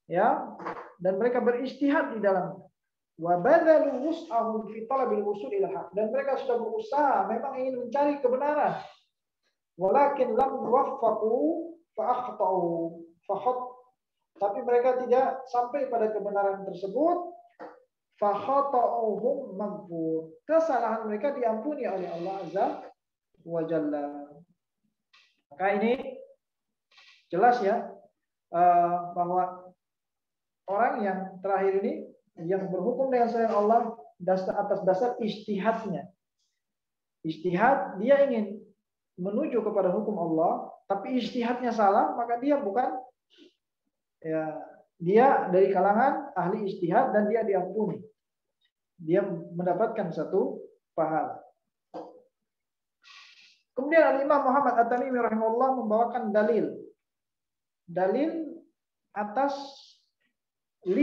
ya, dan mereka berijtihad di dalamnya. Wa badalu wus'ahum fi talabil wusul ila haq, dan mereka sudah berusaha memang ingin mencari kebenaran, walakin lam yuwaffaqu fa akhtau fa tapi mereka tidak sampai pada kebenaran tersebut, fa khata'uhum maghfur, kesalahan mereka diampuni oleh Allah Azza wa Jalla. Maka ini jelas ya, bahwa orang yang terakhir ini yang berhukum dengan selain Allah atas dasar ijtihadnya. Ijtihad, dia ingin menuju kepada hukum Allah, tapi ijtihadnya salah, maka dia bukan, ya, dia dari kalangan ahli ijtihad dan dia diampuni. Dia mendapatkan satu pahala. Kemudian Al-Imam Muhammad At-Tamimi rahimahullah membawakan dalil atas 5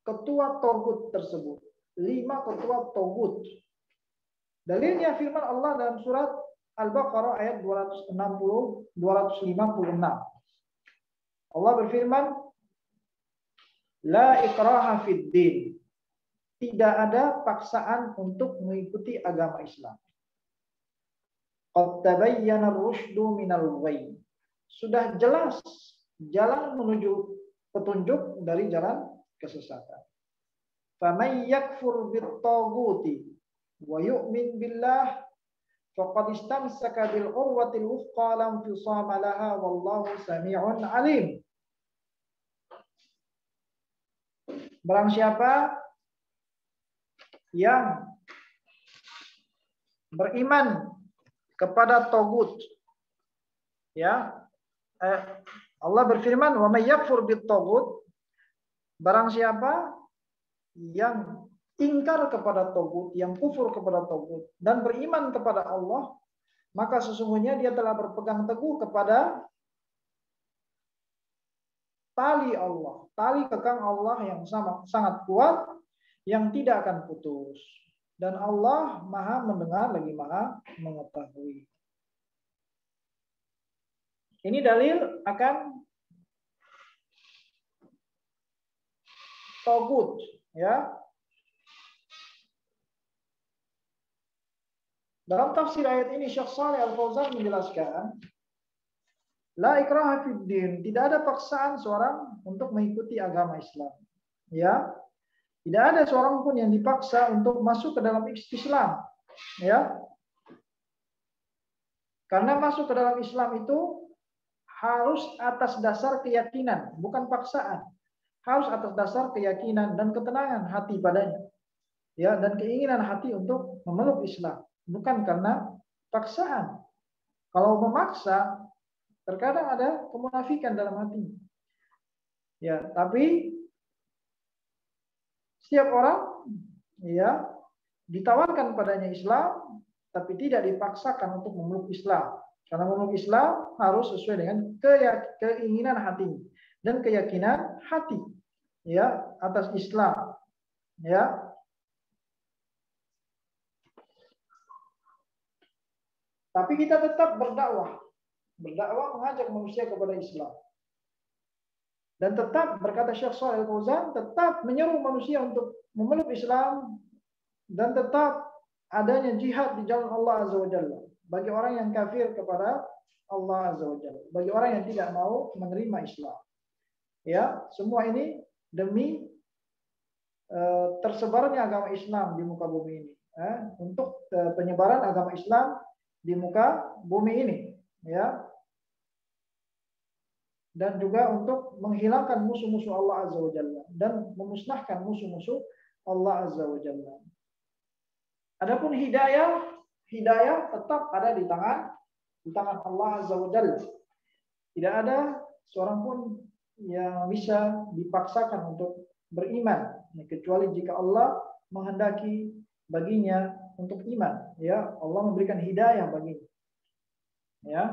ketua togut tersebut. 5 ketua togut. Dalilnya firman Allah dalam surat Al-Baqarah ayat 256. Allah berfirman, La ikraha fid din. Tidak ada paksaan untuk mengikuti agama Islam. Qad tabayyana ar-rusydu minal ghayy. Sudah jelas jalan menuju petunjuk dari jalan kesesatan. Faman yakfur bit-taghuti wa yu'min billah faqad istamsaka bil urwatil wuthqa lam fisama laha wallahu samii'un alim. Barang siapa yang beriman kepada tagut, ya, Allah berfirman, wa may yakfur bit-taghut, barang siapa yang ingkar kepada tagut, yang kufur kepada tagut dan beriman kepada Allah, maka sesungguhnya dia telah berpegang teguh kepada tali Allah, tali kekang Allah yang sangat kuat, yang tidak akan putus. Dan Allah Maha mendengar lagi Maha mengetahui. Ini dalil akan tagut, ya. Dalam tafsir ayat ini Syekh Shalih Al-Fauzan menjelaskan, la ikraha fid din, tidak ada paksaan seorang untuk mengikuti agama Islam. Ya. Tidak ada seorang pun yang dipaksa untuk masuk ke dalam Islam, ya. Karena masuk ke dalam Islam itu harus atas dasar keyakinan, bukan paksaan. Harus atas dasar keyakinan dan ketenangan hati padanya. Ya, dan keinginan hati untuk memeluk Islam, bukan karena paksaan. Kalau memaksa, terkadang ada kemunafikan dalam hati. Ya, tapi setiap orang, ya, ditawarkan padanya Islam, tapi tidak dipaksakan untuk memeluk Islam. Karena memeluk Islam harus sesuai dengan keinginan hati dan keyakinan hati, ya, atas Islam, ya. Tapi kita tetap berdakwah mengajak manusia kepada Islam. Dan tetap, berkata Syekh Shalih Al-Fauzan, tetap menyeru manusia untuk memeluk Islam, dan tetap adanya jihad di jalan Allah Azza wa Jalla bagi orang yang kafir kepada Allah Azza wa Jalla, bagi orang yang tidak mau menerima Islam. Ya, semua ini demi tersebarnya agama Islam di muka bumi ini, untuk penyebaran agama Islam di muka bumi ini, ya. Dan juga untuk menghilangkan musuh-musuh Allah Azza wa Jalla dan memusnahkan musuh-musuh Allah Azza wa Jalla. Adapun hidayah tetap ada di tangan Allah Azza wa Jalla. Tidak ada seorang pun yang bisa dipaksakan untuk beriman, kecuali jika Allah menghendaki baginya untuk iman, ya. Allah memberikan hidayah baginya. Ya.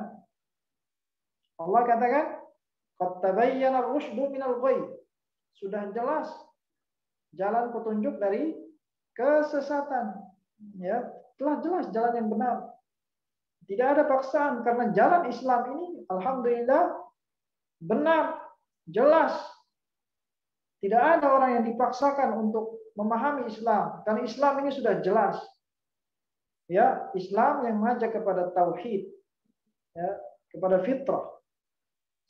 Allah katakan, "Qad tabayyana ar-rusydu minal ghayy." Sudah jelas jalan petunjuk dari kesesatan. Ya, telah jelas jalan yang benar. Tidak ada paksaan karena jalan Islam ini alhamdulillah benar, jelas. Tidak ada orang yang dipaksakan untuk memahami Islam karena Islam ini sudah jelas. Ya, Islam yang mengajak kepada tauhid, ya, kepada fitrah.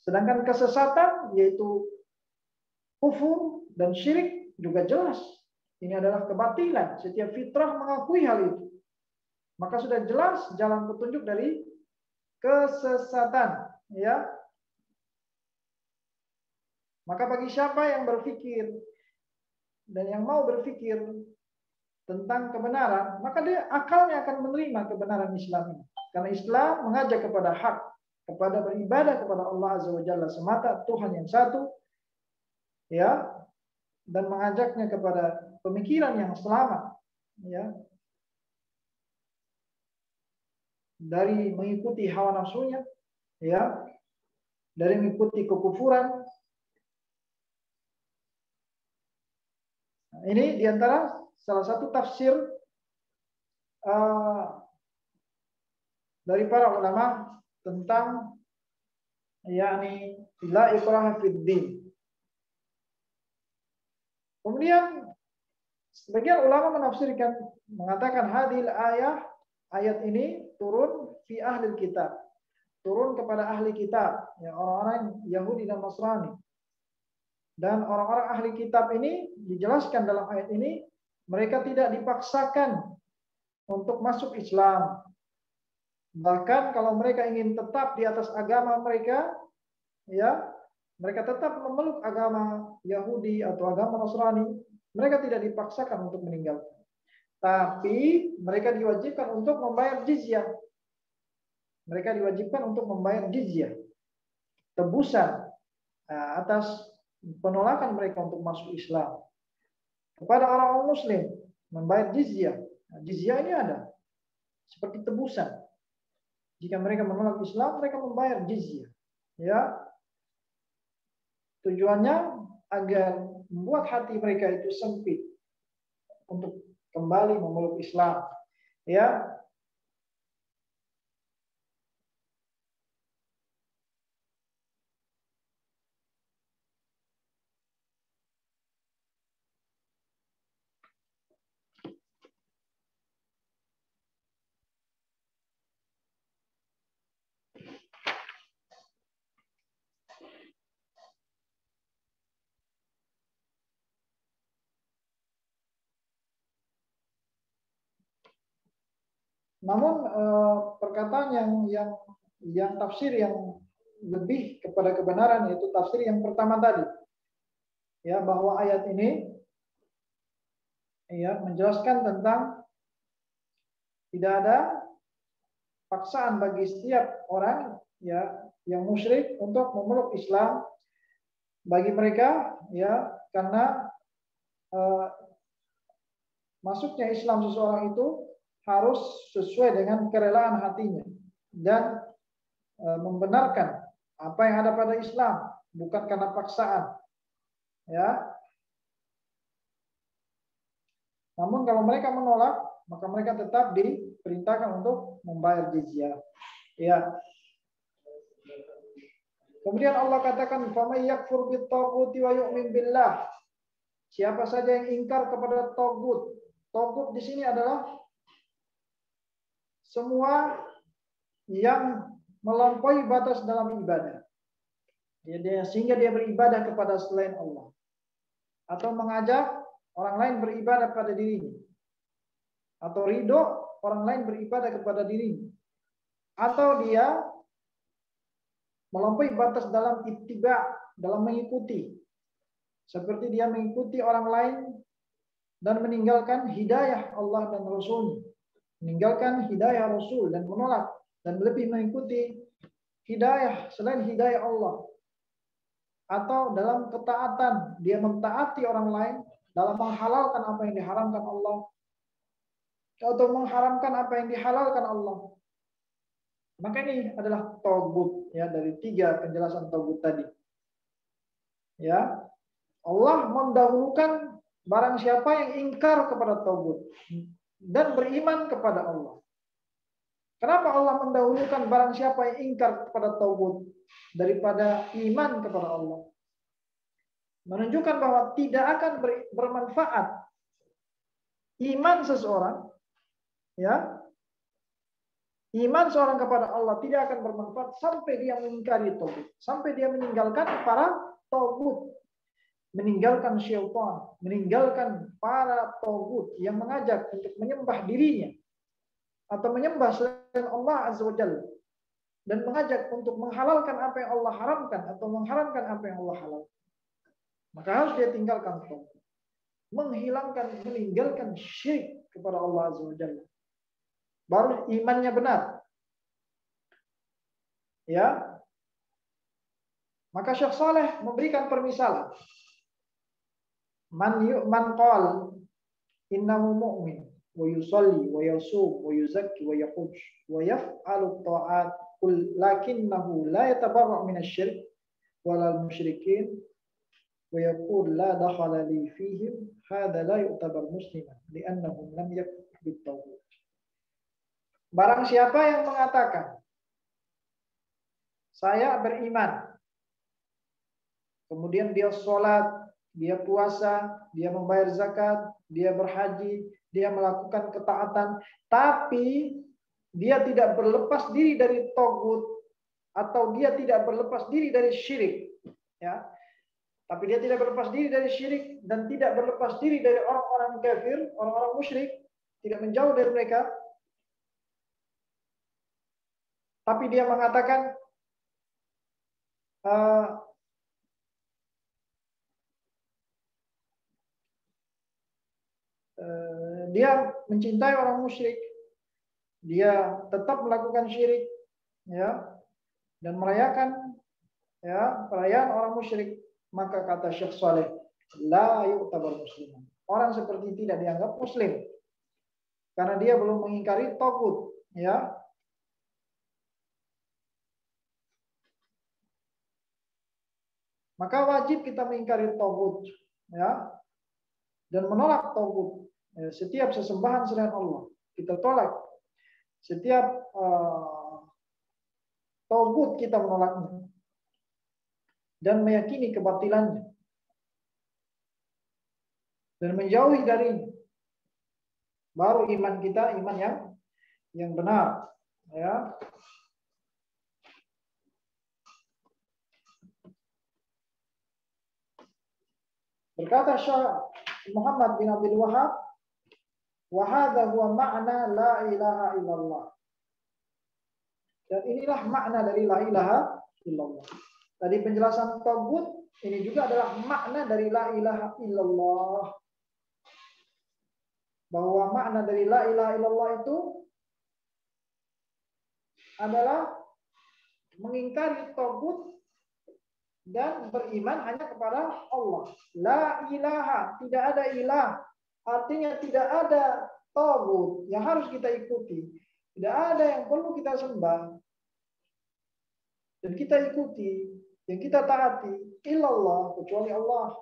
Sedangkan kesesatan yaitu kufur dan syirik juga jelas. Ini adalah kebatilan. Setiap fitrah mengakui hal itu. Maka sudah jelas jalan petunjuk dari kesesatan, ya. Maka bagi siapa yang berpikir dan yang mau berpikir tentang kebenaran, maka dia akalnya akan menerima kebenaran Islam ini. Karena Islam mengajak kepada hak, kepada beribadah kepada Allah Azza wa Jalla semata, Tuhan yang satu, ya, dan mengajaknya kepada pemikiran yang selamat, ya, dari mengikuti hawa nafsunya, ya, dari mengikuti kekufuran. Nah, ini diantara salah satu tafsir dari para ulama tentang yakni la ikraha fid din. Kemudian sebagian ulama menafsirkan mengatakan hadil ayat ini turun fi ahli kitab. Turun kepada ahli kitab, ya, orang-orang Yahudi dan Nasrani. Dan orang-orang ahli kitab ini dijelaskan dalam ayat ini mereka tidak dipaksakan untuk masuk Islam. Bahkan kalau mereka ingin tetap di atas agama mereka, ya, mereka tetap memeluk agama Yahudi atau agama Nasrani, mereka tidak dipaksakan untuk meninggalkan. Tapi mereka diwajibkan untuk membayar jizyah. Mereka diwajibkan untuk membayar jizyah, tebusan atas penolakan mereka untuk masuk Islam. Kepada orang-orang Muslim membayar jizyah. Nah, jizyah ini ada seperti tebusan. Jika mereka menolak Islam, mereka membayar jizyah. Ya, tujuannya agar membuat hati mereka itu sempit untuk kembali memeluk Islam. Ya. Namun perkataan yang tafsir yang lebih kepada kebenaran yaitu tafsir yang pertama tadi, ya, bahwa ayat ini, ya, menjelaskan tentang tidak ada paksaan bagi setiap orang, ya, yang musyrik untuk memeluk Islam bagi mereka, ya, karena masuknya Islam seseorang itu harus sesuai dengan kerelaan hatinya dan membenarkan apa yang ada pada Islam, bukan karena paksaan. Ya. Namun kalau mereka menolak, maka mereka tetap diperintahkan untuk membayar jizyah. Ya. Kemudian Allah katakan, "Faman yakfur bit-taghuti wa yu'min billah." Siapa saja yang ingkar kepada tagut. Tagut di sini adalah semua yang melampaui batas dalam ibadah. Sehingga dia beribadah kepada selain Allah. Atau mengajak orang lain beribadah pada dirinya. Atau ridho orang lain beribadah kepada dirinya. Atau dia melampaui batas dalam ittiba, dalam mengikuti. Seperti dia mengikuti orang lain dan meninggalkan hidayah Allah dan Rasul-Nya. Meninggalkan hidayah Rasul dan menolak dan lebih mengikuti hidayah selain hidayah Allah. Atau dalam ketaatan dia mentaati orang lain dalam menghalalkan apa yang diharamkan Allah. atau mengharamkan apa yang dihalalkan Allah. Maka ini adalah tagut, ya, dari 3 penjelasan tagut tadi. Ya, Allah mendahulukan barang siapa yang ingkar kepada tagut dan beriman kepada Allah. Kenapa Allah mendahulukan barang siapa yang ingkar kepada tagut daripada iman kepada Allah? Menunjukkan bahwa tidak akan bermanfaat iman seseorang, ya, iman seorang kepada Allah tidak akan bermanfaat sampai dia mengingkari tagut, sampai dia meninggalkan para tagut, meninggalkan syaitan, meninggalkan para tagut yang mengajak untuk menyembah dirinya atau menyembah selain Allah Azza wa Jalla, dan mengajak untuk menghalalkan apa yang Allah haramkan atau mengharamkan apa yang Allah halalkan. Maka harus dia tinggalkan tagut, meninggalkan syirik kepada Allah Azza wa Jalla. Baru imannya benar. Ya. Maka Syekh Saleh memberikan permisalan. Man qala innahu mu'min wa yusalli wa yasum wa yuzakki wa yahuj wa yaf'alu ta'at lakinnahu la yatabarra' min asy-syirk wal musyrikin wa yaqul la dakhala li fihim hadha la yu'tabar musliman li'annahum lam yakfur bit-taghut. Barang siapa yang mengatakan saya beriman, kemudian dia sholat, dia puasa, dia membayar zakat, dia berhaji, dia melakukan ketaatan, tapi dia tidak berlepas diri dari tagut atau dia tidak berlepas diri dari syirik, ya. Tapi dia tidak berlepas diri dari syirik dan tidak berlepas diri dari orang-orang kafir, orang-orang musyrik, tidak menjauh dari mereka. Tapi dia mengatakan dia mencintai orang musyrik, dia tetap melakukan syirik, ya, dan merayakan, ya, perayaan orang musyrik, maka kata Syekh Saleh, la yu'tabar musliman. Orang seperti ini tidak dianggap muslim karena dia belum mengingkari tagut, ya. Maka wajib kita mengingkari tagut, ya, dan menolak tagut. Setiap sesembahan selain Allah kita tolak. Setiap tagut kita menolaknya dan meyakini kebatilannya dan menjauhi darinya. Baru iman kita iman yang benar, ya. Berkata Syekh Muhammad bin Abdul Wahhab, wa hadza huwa ma'na la ilaha illallah. Dan inilah makna dari la ilaha illallah. Tadi penjelasan tagut, ini juga adalah makna dari la ilaha illallah. Bahwa makna dari la ilaha illallah itu adalah mengingkari tagut dan beriman hanya kepada Allah. La ilaha, tidak ada ilah. Artinya tidak ada tagut yang harus kita ikuti. Tidak ada yang perlu kita sembah dan kita ikuti, yang kita taati, illallah, kecuali Allah.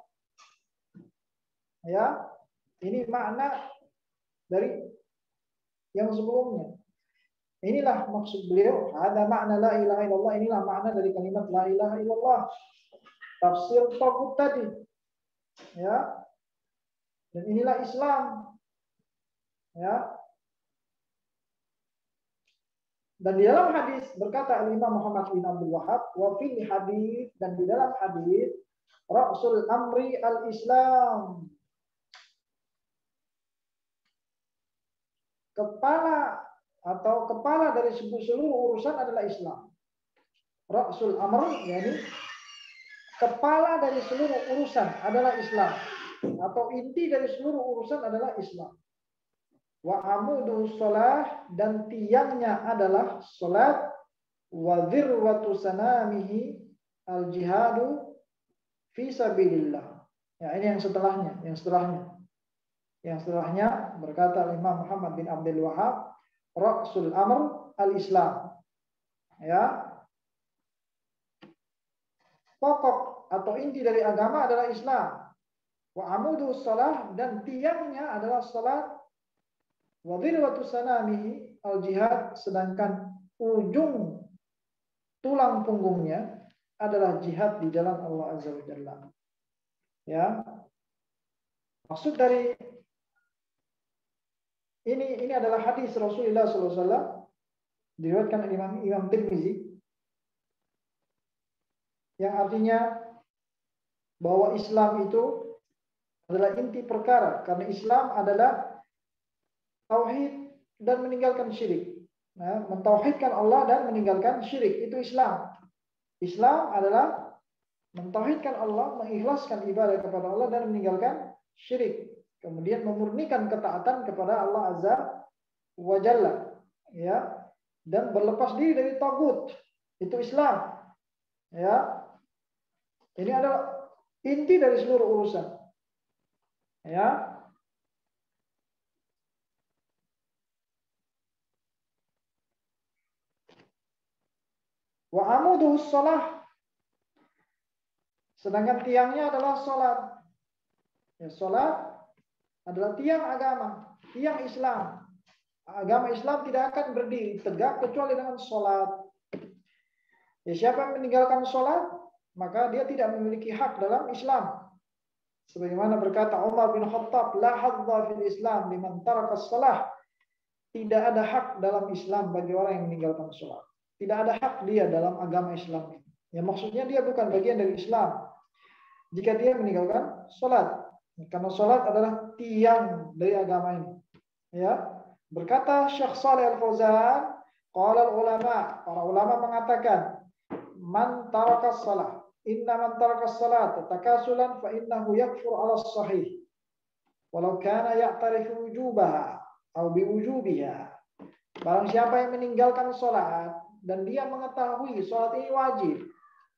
Ya, ini makna dari yang sebelumnya. Inilah maksud beliau, ada makna la ilaha illallah, inilah makna dari kalimat la ilaha illallah. Tafsir tagut tadi. Ya. Dan inilah Islam. Ya. Dan di dalam hadis berkata Imam Muhammad bin Abdul Wahhab, wa fil hadis, dan di dalam hadis Rasul amri al-Islam. Kepala dari seluruh urusan adalah Islam. Rasul amr, yakni kepala dari seluruh urusan adalah Islam, atau inti dari seluruh urusan adalah Islam. Wa amuduhu shalah, dan tiangnya adalah salat. Wa dzirwatu sanamihi al jihadu fi sabilillah. Ya, ini yang setelahnya. Yang setelahnya berkata Imam Muhammad bin Abdul Wahhab, Ra'sul Amr al-Islam. Ya. Pokok atau inti dari agama adalah Islam. Wa amudu shalah, dan tiangnya adalah salat. Wa dhirwatu sanamihi al-jihad, sedangkan ujung tulang punggungnya adalah jihad di jalan Allah Azza wa Jalla. Ya. Maksud dari ini adalah hadis Rasulullah SAW, diriwayatkan Imam Tirmizi, yang artinya bahwa Islam itu adalah inti perkara, karena Islam adalah tauhid dan meninggalkan syirik. Nah, mentauhidkan Allah dan meninggalkan syirik, itu Islam. Islam adalah mentauhidkan Allah, mengikhlaskan ibadah kepada Allah dan meninggalkan syirik. Kemudian memurnikan ketaatan kepada Allah Azza wa Jalla, ya, dan berlepas diri dari tagut, itu Islam. Ya, ini adalah inti dari seluruh urusan. Ya, wa amuduhu shalah, sedangkan tiangnya adalah salat. Ya, salat adalah tiang agama, tiang Islam. Agama Islam tidak akan berdiri tegak kecuali dengan salat. Ya, siapa yang meninggalkan salat, maka dia tidak memiliki hak dalam Islam. Sebagaimana berkata Umar bin Khattab, la hadza fil Islam liman taraka shalah. Tidak ada hak dalam Islam bagi orang yang meninggalkan salat. Tidak ada hak dia dalam agama Islam. Ya, maksudnya dia bukan bagian dari Islam jika dia meninggalkan salat. Karena salat adalah tiang dari agama ini. Ya, berkata Syekh Shalih Al-Fauzan, qala ulama, para ulama mengatakan, man taraka shalah, inna man taraka shalat takasulan fa innahu yakfur 'ala sahih walau kana ya'tarifu wujubaha atau biwujubiha. Barang siapa yang meninggalkan salat dan dia mengetahui salat ini wajib,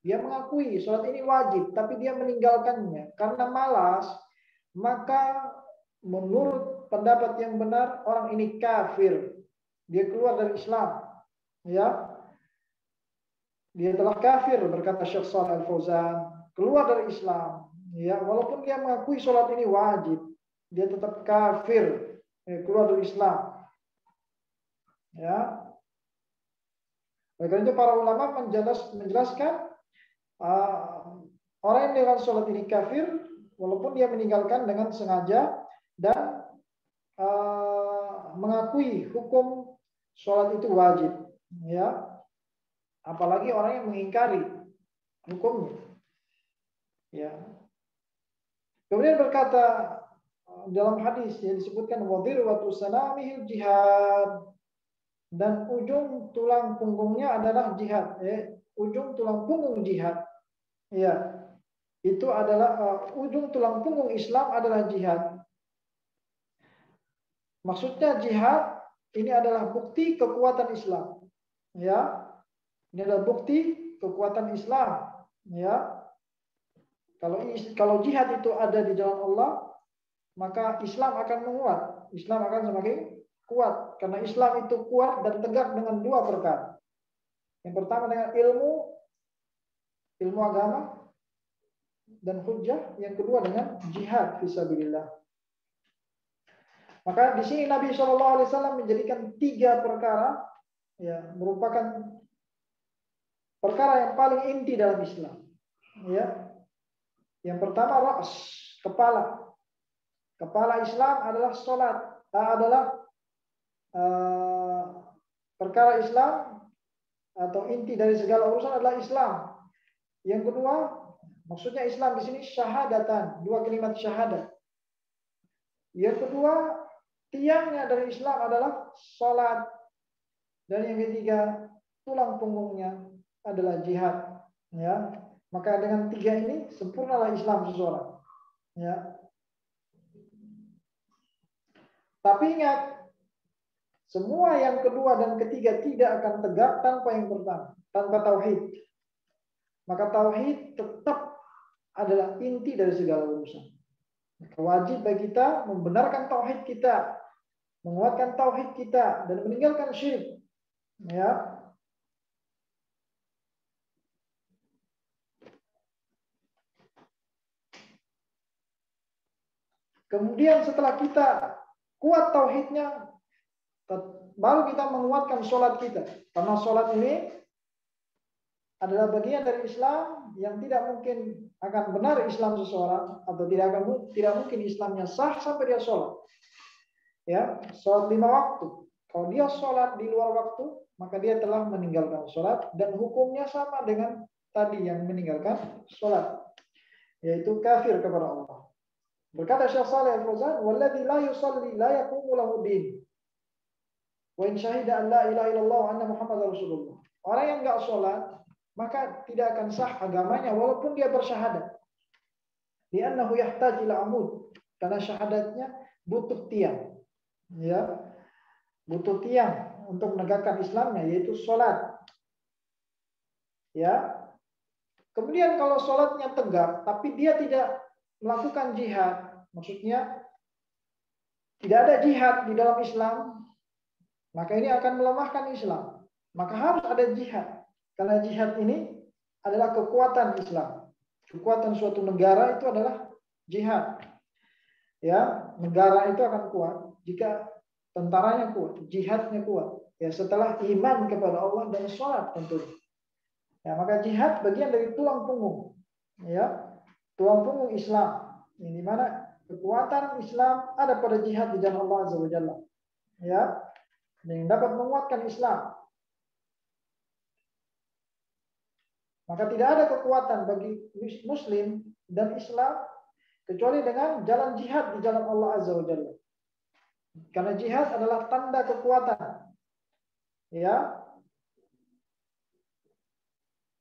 dia mengakui salat ini wajib, tapi dia meninggalkannya karena malas, maka menurut pendapat yang benar orang ini kafir. Dia keluar dari Islam. Ya. Dia telah kafir, berkata Syekh Shalih Al-Fauzan, keluar dari Islam. Ya, walaupun dia mengakui salat ini wajib, dia tetap kafir, keluar dari Islam. Ya. Oleh karena itu para ulama menjelaskan orang yang meninggalkan salat ini kafir, walaupun dia meninggalkan dengan sengaja dan mengakui hukum sholat itu wajib, ya. Apalagi orang yang mengingkari hukumnya, ya. Kemudian berkata dalam hadis yang disebutkan wadhirwatu sanamihil jihad, dan ujung tulang punggungnya adalah jihad, ujung tulang punggung jihad, ya. Itu adalah ujung tulang punggung Islam adalah jihad. Maksudnya jihad ini adalah bukti kekuatan Islam. Ya. Ini adalah bukti kekuatan Islam. Ya. Kalau jihad itu ada di jalan Allah, maka Islam akan menguat. Islam akan semakin kuat karena Islam itu kuat dan tegak dengan dua perkara. Yang pertama dengan ilmu agama dan hujjah, yang kedua dengan jihad fisabilillah. Maka di sini Nabi SAW menjadikan tiga perkara, ya, merupakan perkara yang paling inti dalam Islam. Ya. Yang pertama ra's, kepala. Kepala Islam adalah salat, adalah perkara Islam atau inti dari segala urusan adalah Islam. Yang kedua, maksudnya Islam di sini syahadatan, dua kalimat syahadat. Yang kedua, tiangnya dari Islam adalah salat. Dan yang ketiga, tulang punggungnya adalah jihad. Ya, maka dengan tiga ini sempurnalah Islam seseorang. Ya. Tapi ingat, semua yang kedua dan ketiga tidak akan tegak tanpa yang pertama, tanpa tauhid. Maka tauhid tetap adalah inti dari segala urusan. Maka wajib bagi kita membenarkan tauhid kita, menguatkan tauhid kita, dan meninggalkan syirik. Ya. Kemudian setelah kita kuat tauhidnya, baru kita menguatkan sholat kita. Karena sholat ini adalah bagian dari Islam yang tidak mungkin akan benar Islam seseorang, atau tidak mungkin Islamnya sah sampai dia sholat. Ya, sholat 5 waktu. Kalau dia sholat di luar waktu, maka dia telah meninggalkan sholat, dan hukumnya sama dengan tadi yang meninggalkan sholat, yaitu kafir kepada Allah. Berkata Syekh Shalih Al-Fauzan, "Walladzi la yusalli la yaqumu lahu din. Wa in syahida an la ilaha illallah wa anna Muhammadar Rasulullah." Orang yang enggak sholat, maka tidak akan sah agamanya walaupun dia bersyahadat. Li'annahu yahtaj ila amud. Karena syahadatnya butuh tiang. Ya. Butuh tiang untuk menegakkan Islamnya, yaitu sholat. Ya. Kemudian kalau sholatnya tegak, tapi dia tidak melakukan jihad, maksudnya tidak ada jihad di dalam Islam, maka ini akan melemahkan Islam. Maka harus ada jihad, karena jihad ini adalah kekuatan Islam. Kekuatan suatu negara itu adalah jihad. Ya, negara itu akan kuat jika tentaranya kuat, jihadnya kuat. Ya, setelah iman kepada Allah dan sholat tentunya. Ya, maka jihad bagian dari tulang punggung. Ya, tulang punggung Islam. Ini mana kekuatan Islam ada pada jihad di jalan Allah Azza wa Jalla. Ya, yang dapat menguatkan Islam. Maka tidak ada kekuatan bagi Muslim dan Islam kecuali dengan jalan jihad di jalan Allah Azza wa Jalla. Karena jihad adalah tanda kekuatan. Ya.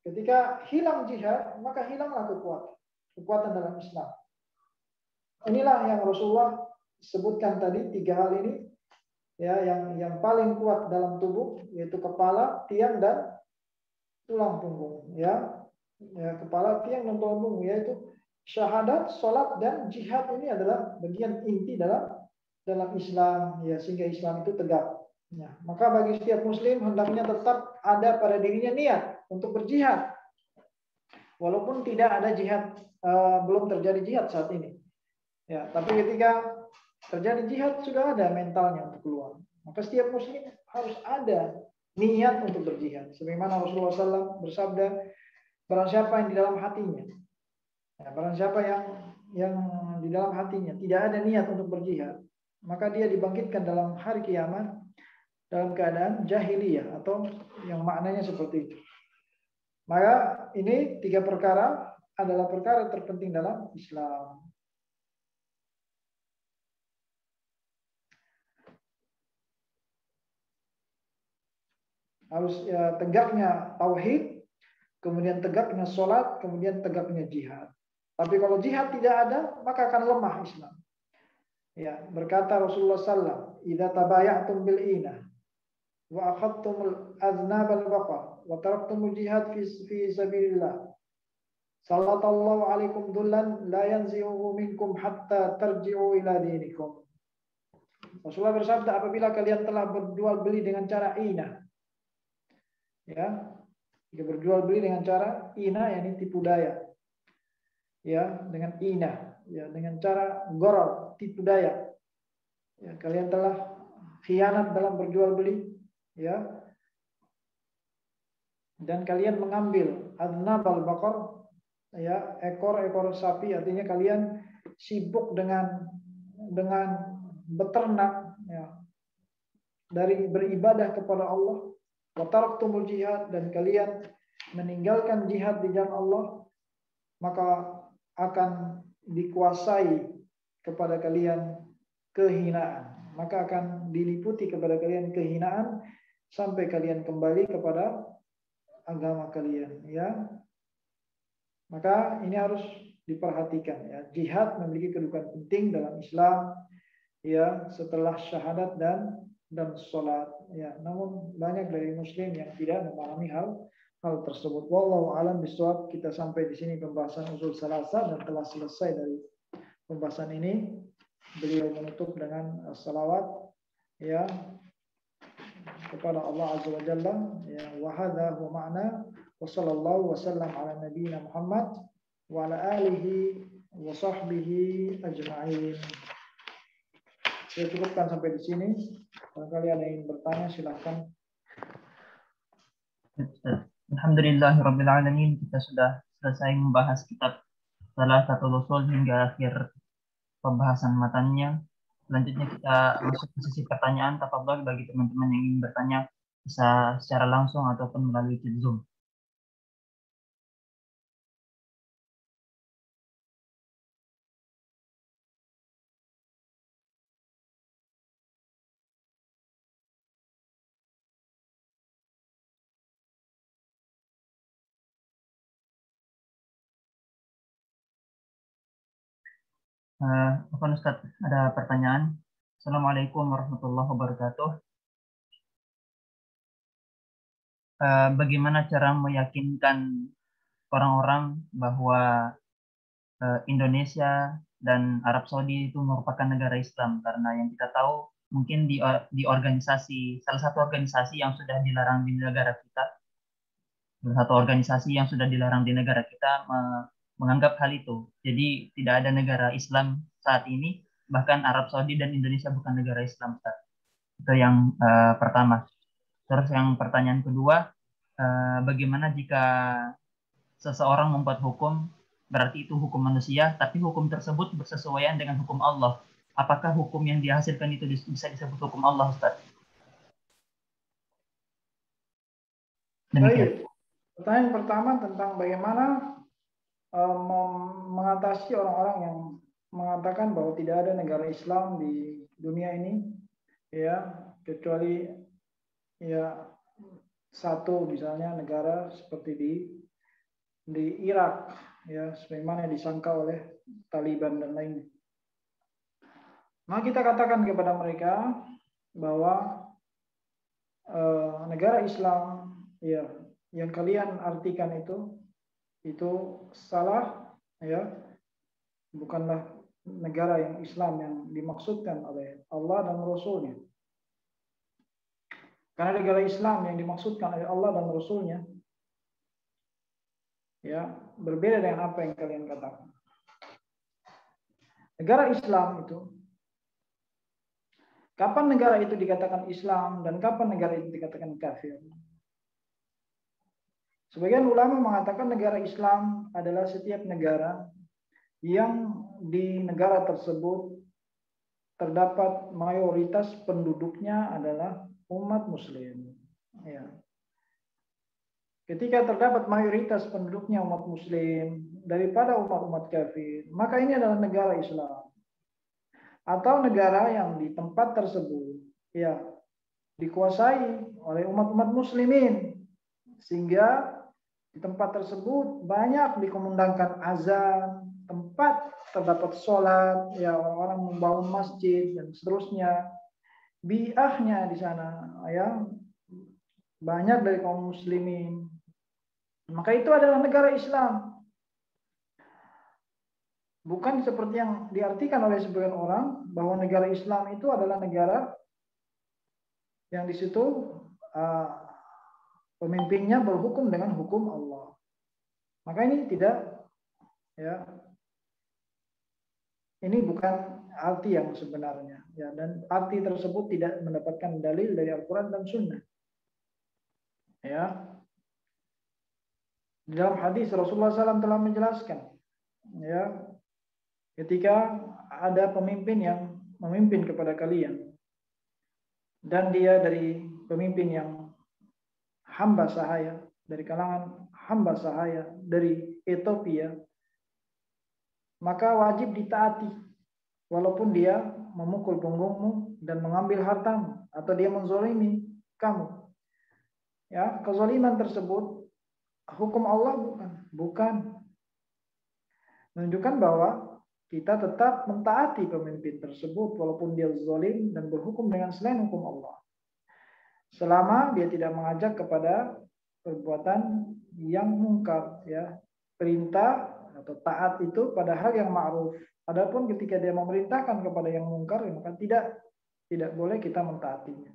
Ketika hilang jihad, maka hilanglah kekuatan dalam Islam. Inilah yang Rasulullah sebutkan tadi, 3 hal ini, ya, yang paling kuat dalam tubuh, yaitu kepala, tiang, dan tulang punggung. Ya, kepala, tiang, dan tulang punggung, yaitu syahadat, sholat, dan jihad. Ini adalah bagian inti dalam Islam, ya, sehingga Islam itu tegak. Ya, maka bagi setiap Muslim hendaknya tetap ada pada dirinya niat untuk berjihad, walaupun tidak ada jihad, belum terjadi jihad saat ini. Ya, tapi ketika terjadi jihad sudah ada mentalnya untuk keluar. Maka setiap Muslim harus ada niat untuk berjihad. Sebagaimana Rasulullah SAW bersabda, barang siapa yang di dalam hatinya, ya, barang siapa yang di dalam hatinya tidak ada niat untuk berjihad, maka dia dibangkitkan dalam hari kiamat dalam keadaan jahiliyah, atau yang maknanya seperti itu. Maka ini 3 perkara adalah perkara terpenting dalam Islam. Harus, ya, tegaknya tauhid, kemudian tegaknya sholat, kemudian tegaknya jihad. Tapi kalau jihad tidak ada, maka akan lemah Islam. Ya, berkata Rasulullah SAW, "Idza tabayatum bil inah wa akhadtumul aznab al-baqar wa taraktumul jihad fi sabilillah, sallallahu alaikum dhullan la yanzihu minkum hatta tarji'u ila dinikum." Rasulullah bersabda, apabila kalian telah berjual beli dengan cara inah, ya, jika berjual beli dengan cara inah, yakni tipu daya, ya, dengan inah, ya, dengan cara gharar, tipu daya, ya, kalian telah khianat dalam berjual beli, ya, dan kalian mengambil adnabal baqar, ya, ekor-ekor sapi, artinya kalian sibuk dengan beternak, ya, dari beribadah kepada Allah, wa taraktumul jihad, dan kalian meninggalkan jihad di jalan Allah, maka akan dikuasai kepada kalian kehinaan, maka akan diliputi kepada kalian kehinaan sampai kalian kembali kepada agama kalian, ya. Maka ini harus diperhatikan, ya. Jihad memiliki kedudukan penting dalam Islam, ya, setelah syahadat dan sholat, ya. Namun banyak dari Muslim yang tidak memahami hal tersebut. Wallahu a'lam bishawab. Kita sampai di sini pembahasan usul salasa dan telah selesai dari pembahasan ini. Beliau menutup dengan salawat ya kepada Allah Azza wa Jalla ya, wa hadza huwa ma'na wa sallallahu wa sallam ala nabiyyina Muhammad wa ala alihi wa sahbihi ajma'in. Saya cukupkan sampai di sini. Barangkali ada yang bertanya, silahkan. Alhamdulillahirabbil alamin, kita sudah selesai membahas kitab Thalathatul Ushul hingga akhir pembahasan matanya. Selanjutnya kita masuk ke sesi pertanyaan. Tafadhol bagi teman-teman yang ingin bertanya bisa secara langsung ataupun melalui chat Zoom. Ustaz, ada pertanyaan. Assalamualaikum warahmatullahi wabarakatuh. Bagaimana cara meyakinkan orang-orang bahwa Indonesia dan Arab Saudi itu merupakan negara Islam? Karena yang kita tahu mungkin di organisasi, salah satu organisasi yang sudah dilarang di negara kita, menganggap hal itu. Jadi tidak ada negara Islam saat ini, bahkan Arab Saudi dan Indonesia bukan negara Islam, Ustaz. Itu yang pertama. Terus yang pertanyaan kedua, bagaimana jika seseorang membuat hukum, berarti itu hukum manusia, tapi hukum tersebut bersesuaian dengan hukum Allah. Apakah hukum yang dihasilkan itu bisa disebut hukum Allah, Ustaz? Demikian. Pertanyaan pertama tentang bagaimana mengatasi orang-orang yang mengatakan bahwa tidak ada negara Islam di dunia ini, ya, kecuali ya satu, misalnya negara seperti di Irak, ya, sebagaimana disangka oleh Taliban dan lainnya. Maka kita katakan kepada mereka bahwa negara Islam, ya, yang kalian artikan itu salah, ya, bukanlah negara yang Islam yang dimaksudkan oleh Allah dan Rasulnya. Karena negara Islam yang dimaksudkan oleh Allah dan Rasulnya, ya, berbeda dengan apa yang kalian katakan. Negara Islam itu, kapan negara itu dikatakan Islam dan kapan negara itu dikatakan kafir? Sebagian ulama mengatakan negara Islam adalah setiap negara yang di negara tersebut terdapat mayoritas penduduknya adalah umat Muslim. Ya. Ketika terdapat mayoritas penduduknya umat Muslim daripada umat-umat kafir, maka ini adalah negara Islam. Atau negara yang di tempat tersebut, ya, dikuasai oleh umat-umat Muslimin, sehingga di tempat tersebut banyak dikumandangkan azan, tempat terdapat sholat, ya, orang-orang membangun masjid dan seterusnya. Bi'ahnya di sana, ya, banyak dari kaum muslimin. Maka itu adalah negara Islam. Bukan seperti yang diartikan oleh sebagian orang bahwa negara Islam itu adalah negara yang di situ pemimpinnya berhukum dengan hukum Allah. Maka ini tidak, ya, ini bukan arti yang sebenarnya, ya, dan arti tersebut tidak mendapatkan dalil dari Al-Quran dan Sunnah. Ya, di dalam hadis Rasulullah SAW telah menjelaskan, ya, ketika ada pemimpin yang memimpin kepada kalian dan dia dari pemimpin yang hamba sahaya, dari kalangan hamba sahaya dari Ethiopia, maka wajib ditaati walaupun dia memukul punggungmu dan mengambil hartamu atau dia menzalimi kamu. Ya, kezaliman tersebut hukum Allah bukan. Menunjukkan bahwa kita tetap mentaati pemimpin tersebut walaupun dia zalim dan berhukum dengan selain hukum Allah. Selama dia tidak mengajak kepada perbuatan yang mungkar, ya. Perintah atau taat itu pada hal yang ma'ruf, Adapun ketika dia memerintahkan kepada yang mungkar, maka tidak boleh kita mentaatinya.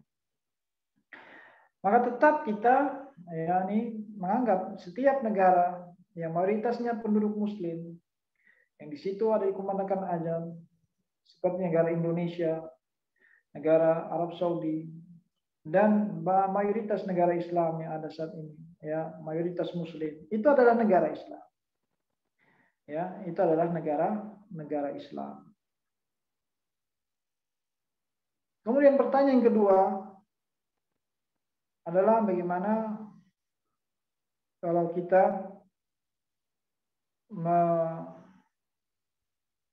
Maka tetap kita menganggap setiap negara yang mayoritasnya penduduk muslim, yang di situ ada dikumandangkan azan, seperti negara Indonesia, negara Arab Saudi, dan mayoritas negara Islam yang ada saat ini, ya, mayoritas muslim, itu adalah negara Islam. Ya, itu adalah negara Islam. Kemudian pertanyaan kedua adalah bagaimana kalau kita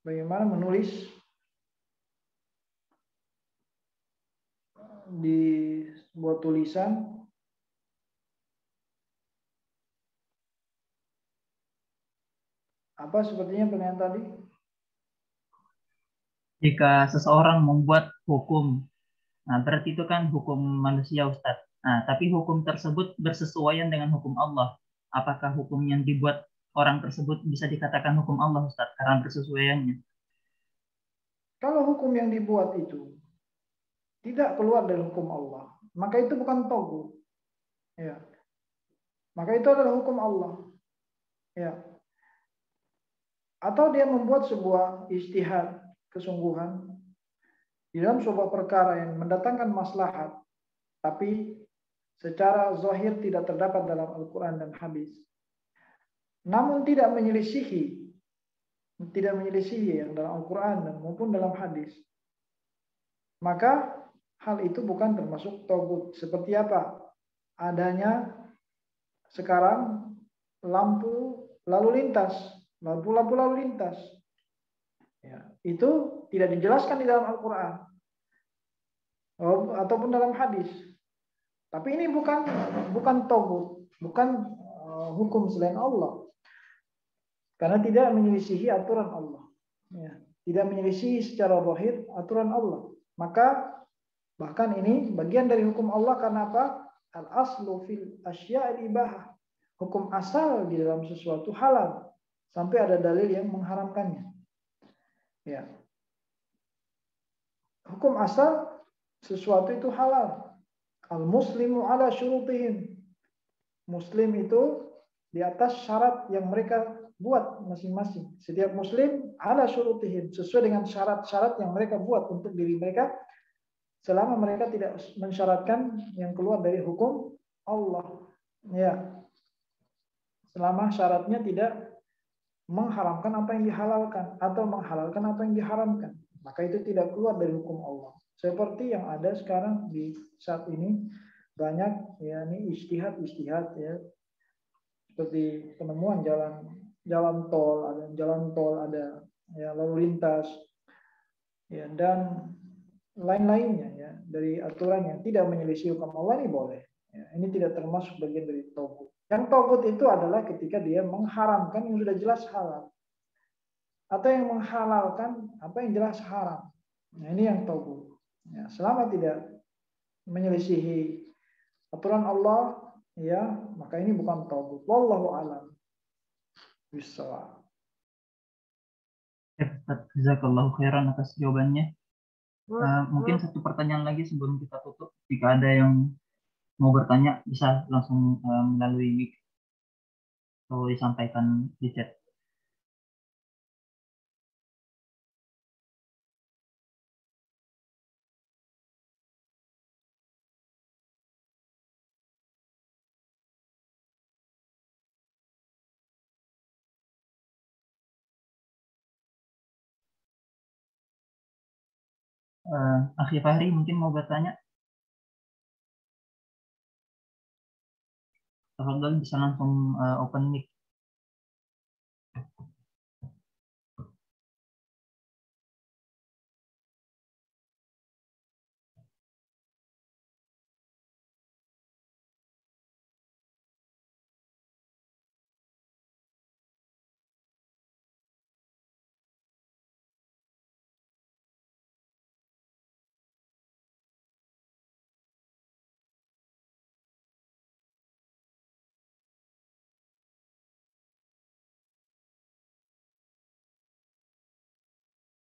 bagaimana menulis di sebuah tulisan apa sepertinya pertanyaan tadi? Jika seseorang membuat hukum, nah berarti itu kan hukum manusia, Ustadz. Nah, tapi hukum tersebut bersesuaian dengan hukum Allah. Apakah hukum yang dibuat orang tersebut bisa dikatakan hukum Allah, Ustadz, karena bersesuaiannya? Kalau hukum yang dibuat itu tidak keluar dari hukum Allah, maka itu bukan togut. Ya. Maka itu adalah hukum Allah. Ya. Atau dia membuat sebuah ijtihad kesungguhan di dalam sebuah perkara yang mendatangkan maslahat, tapi secara zahir tidak terdapat dalam Al-Quran dan hadis, namun tidak menyelisihi yang dalam Al-Quran dan maupun dalam hadis, maka hal itu bukan termasuk togut. Seperti apa adanya sekarang lampu lalu lintas, lampu lalu lintas. Ya, itu tidak dijelaskan di dalam Al-Quran ataupun dalam hadis. Tapi ini bukan togut, bukan hukum selain Allah, karena tidak menyelisihi aturan Allah. Ya, tidak menyelisihi secara zahir aturan Allah. Maka bahkan ini bagian dari hukum Allah. Karena apa? Al-aslu fil asya'il ibahah. Hukum asal di dalam sesuatu halal sampai ada dalil yang mengharamkannya. Ya. Hukum asal sesuatu itu halal. Al-muslimu ala syurutihim. Muslim itu di atas syarat yang mereka buat masing-masing. Setiap muslim ala syurutihim, sesuai dengan syarat-syarat yang mereka buat untuk diri mereka, selama mereka tidak mensyaratkan yang keluar dari hukum Allah. Ya. Selama syaratnya tidak mengharamkan apa yang dihalalkan atau menghalalkan apa yang diharamkan, maka itu tidak keluar dari hukum Allah. Seperti yang ada sekarang di saat ini, banyak ya ini ijtihad ya, seperti penemuan jalan tol ada ya, lalu lintas ya, dan lain-lainnya ya, dari aturan yang tidak menyelisih hukum Allah ini boleh ya, ini tidak termasuk bagian dari togut. Yang togut itu adalah ketika dia mengharamkan yang sudah jelas halal atau yang menghalalkan apa yang jelas haram. Nah, ini yang togut ya, selama tidak menyelisihi aturan Allah ya, maka ini bukan togut. Wallahu a'lam bishawab. Jazakallahu khairan atas jawabannya. Mungkin satu pertanyaan lagi sebelum kita tutup. Jika ada yang mau bertanya, bisa langsung melalui mic atau disampaikan di chat. Akhi Fahri mungkin mau bertanya. Tafadhol, bisa langsung open mic.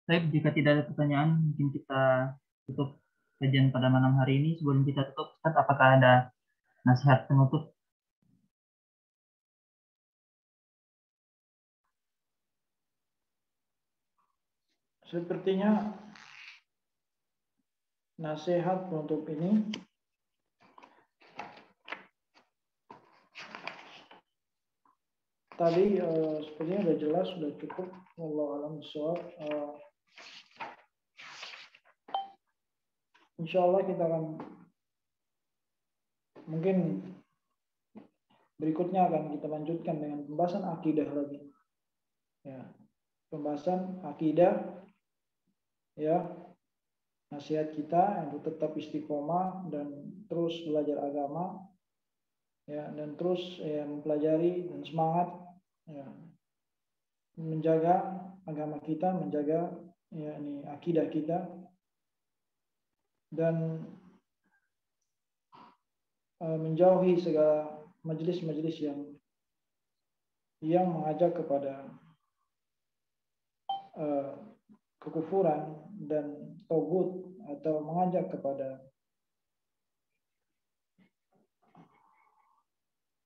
Baik, jika tidak ada pertanyaan, mungkin kita tutup kajian pada malam hari ini. Sebelum kita tutup, Ustaz, apakah ada nasihat penutup? Sepertinya nasihat penutup ini tadi sepertinya sudah jelas, sudah cukup. Wallahu a'lam bishawab. Insya Allah kita akan mungkin berikutnya akan kita lanjutkan dengan pembahasan akidah lagi. Ya, pembahasan akidah, ya, nasihat kita untuk tetap istiqomah dan terus belajar agama, ya, dan terus ya, mempelajari dan semangat, ya, menjaga agama kita, menjaga ya, ini akidah kita, dan menjauhi segala majelis-majelis yang mengajak kepada kekufuran dan togut, atau mengajak kepada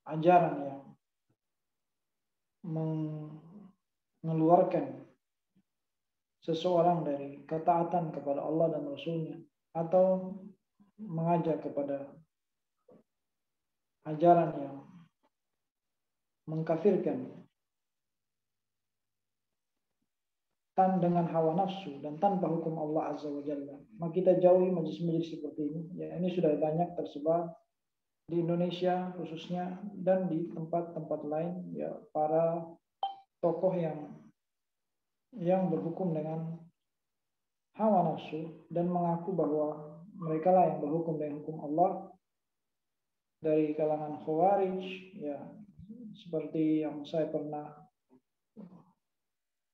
ajaran yang mengeluarkan seseorang dari ketaatan kepada Allah dan Rasulnya, atau mengajak kepada ajaran yang mengkafirkan dengan hawa nafsu dan tanpa hukum Allah Azza wa Jalla. Maka kita jauhi majelis-majelis seperti ini. Ya, ini sudah banyak tersebar di Indonesia khususnya dan di tempat-tempat lain, ya, para tokoh yang berhukum dengan hawa nafsu dan mengaku bahwa mereka lah yang berhukum dengan hukum Allah, dari kalangan Khawarij, ya, seperti yang saya pernah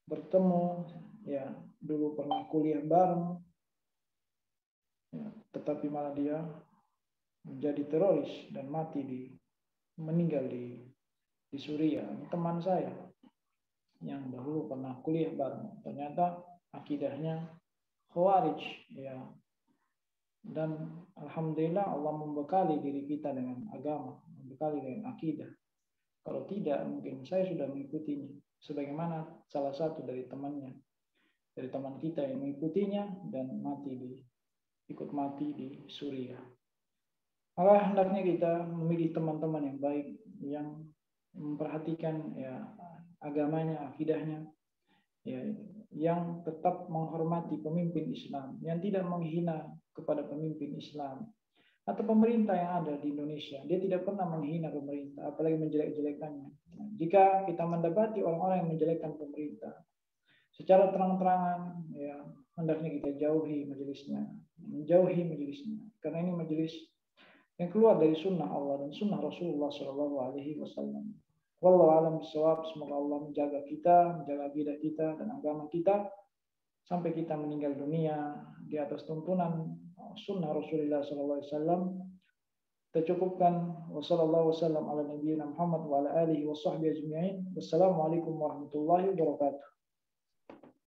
bertemu, ya, dulu pernah kuliah bareng, ya, tetapi malah dia menjadi teroris dan meninggal di Suriah. Ini teman saya yang dahulu pernah kuliah bareng, ternyata akidahnya Khawarij, ya. Dan alhamdulillah Allah membekali diri kita dengan agama, membekali dengan akidah. Kalau tidak, mungkin saya sudah mengikutinya, sebagaimana salah satu dari teman kita yang mengikutinya dan ikut mati di Suriah. Maka hendaknya kita memilih teman-teman yang baik, yang memperhatikan, ya, agamanya, akidahnya, ya, yang tetap menghormati pemimpin Islam, yang tidak menghina kepada pemimpin Islam atau pemerintah yang ada di Indonesia. Dia tidak pernah menghina pemerintah, apalagi menjelek-jelekannya. Jika kita mendapati orang-orang yang menjelekkan pemerintah secara terang-terangan, ya, hendaknya kita menjauhi majelisnya, karena ini majelis yang keluar dari sunnah Allah dan sunnah Rasulullah SAW. Wallahu a'lam bishawab. Semoga Allah menjaga kita, menjaga akidah kita dan agama kita sampai kita meninggal dunia di atas tuntunan sunnah Rasulullah SAW. Kita cukupkan. Wassallallahu wasallam ala nabiyyina Muhammad wa ala alihi wa sahbihi ajma'in. Wassalamualaikum warahmatullahi wabarakatuh.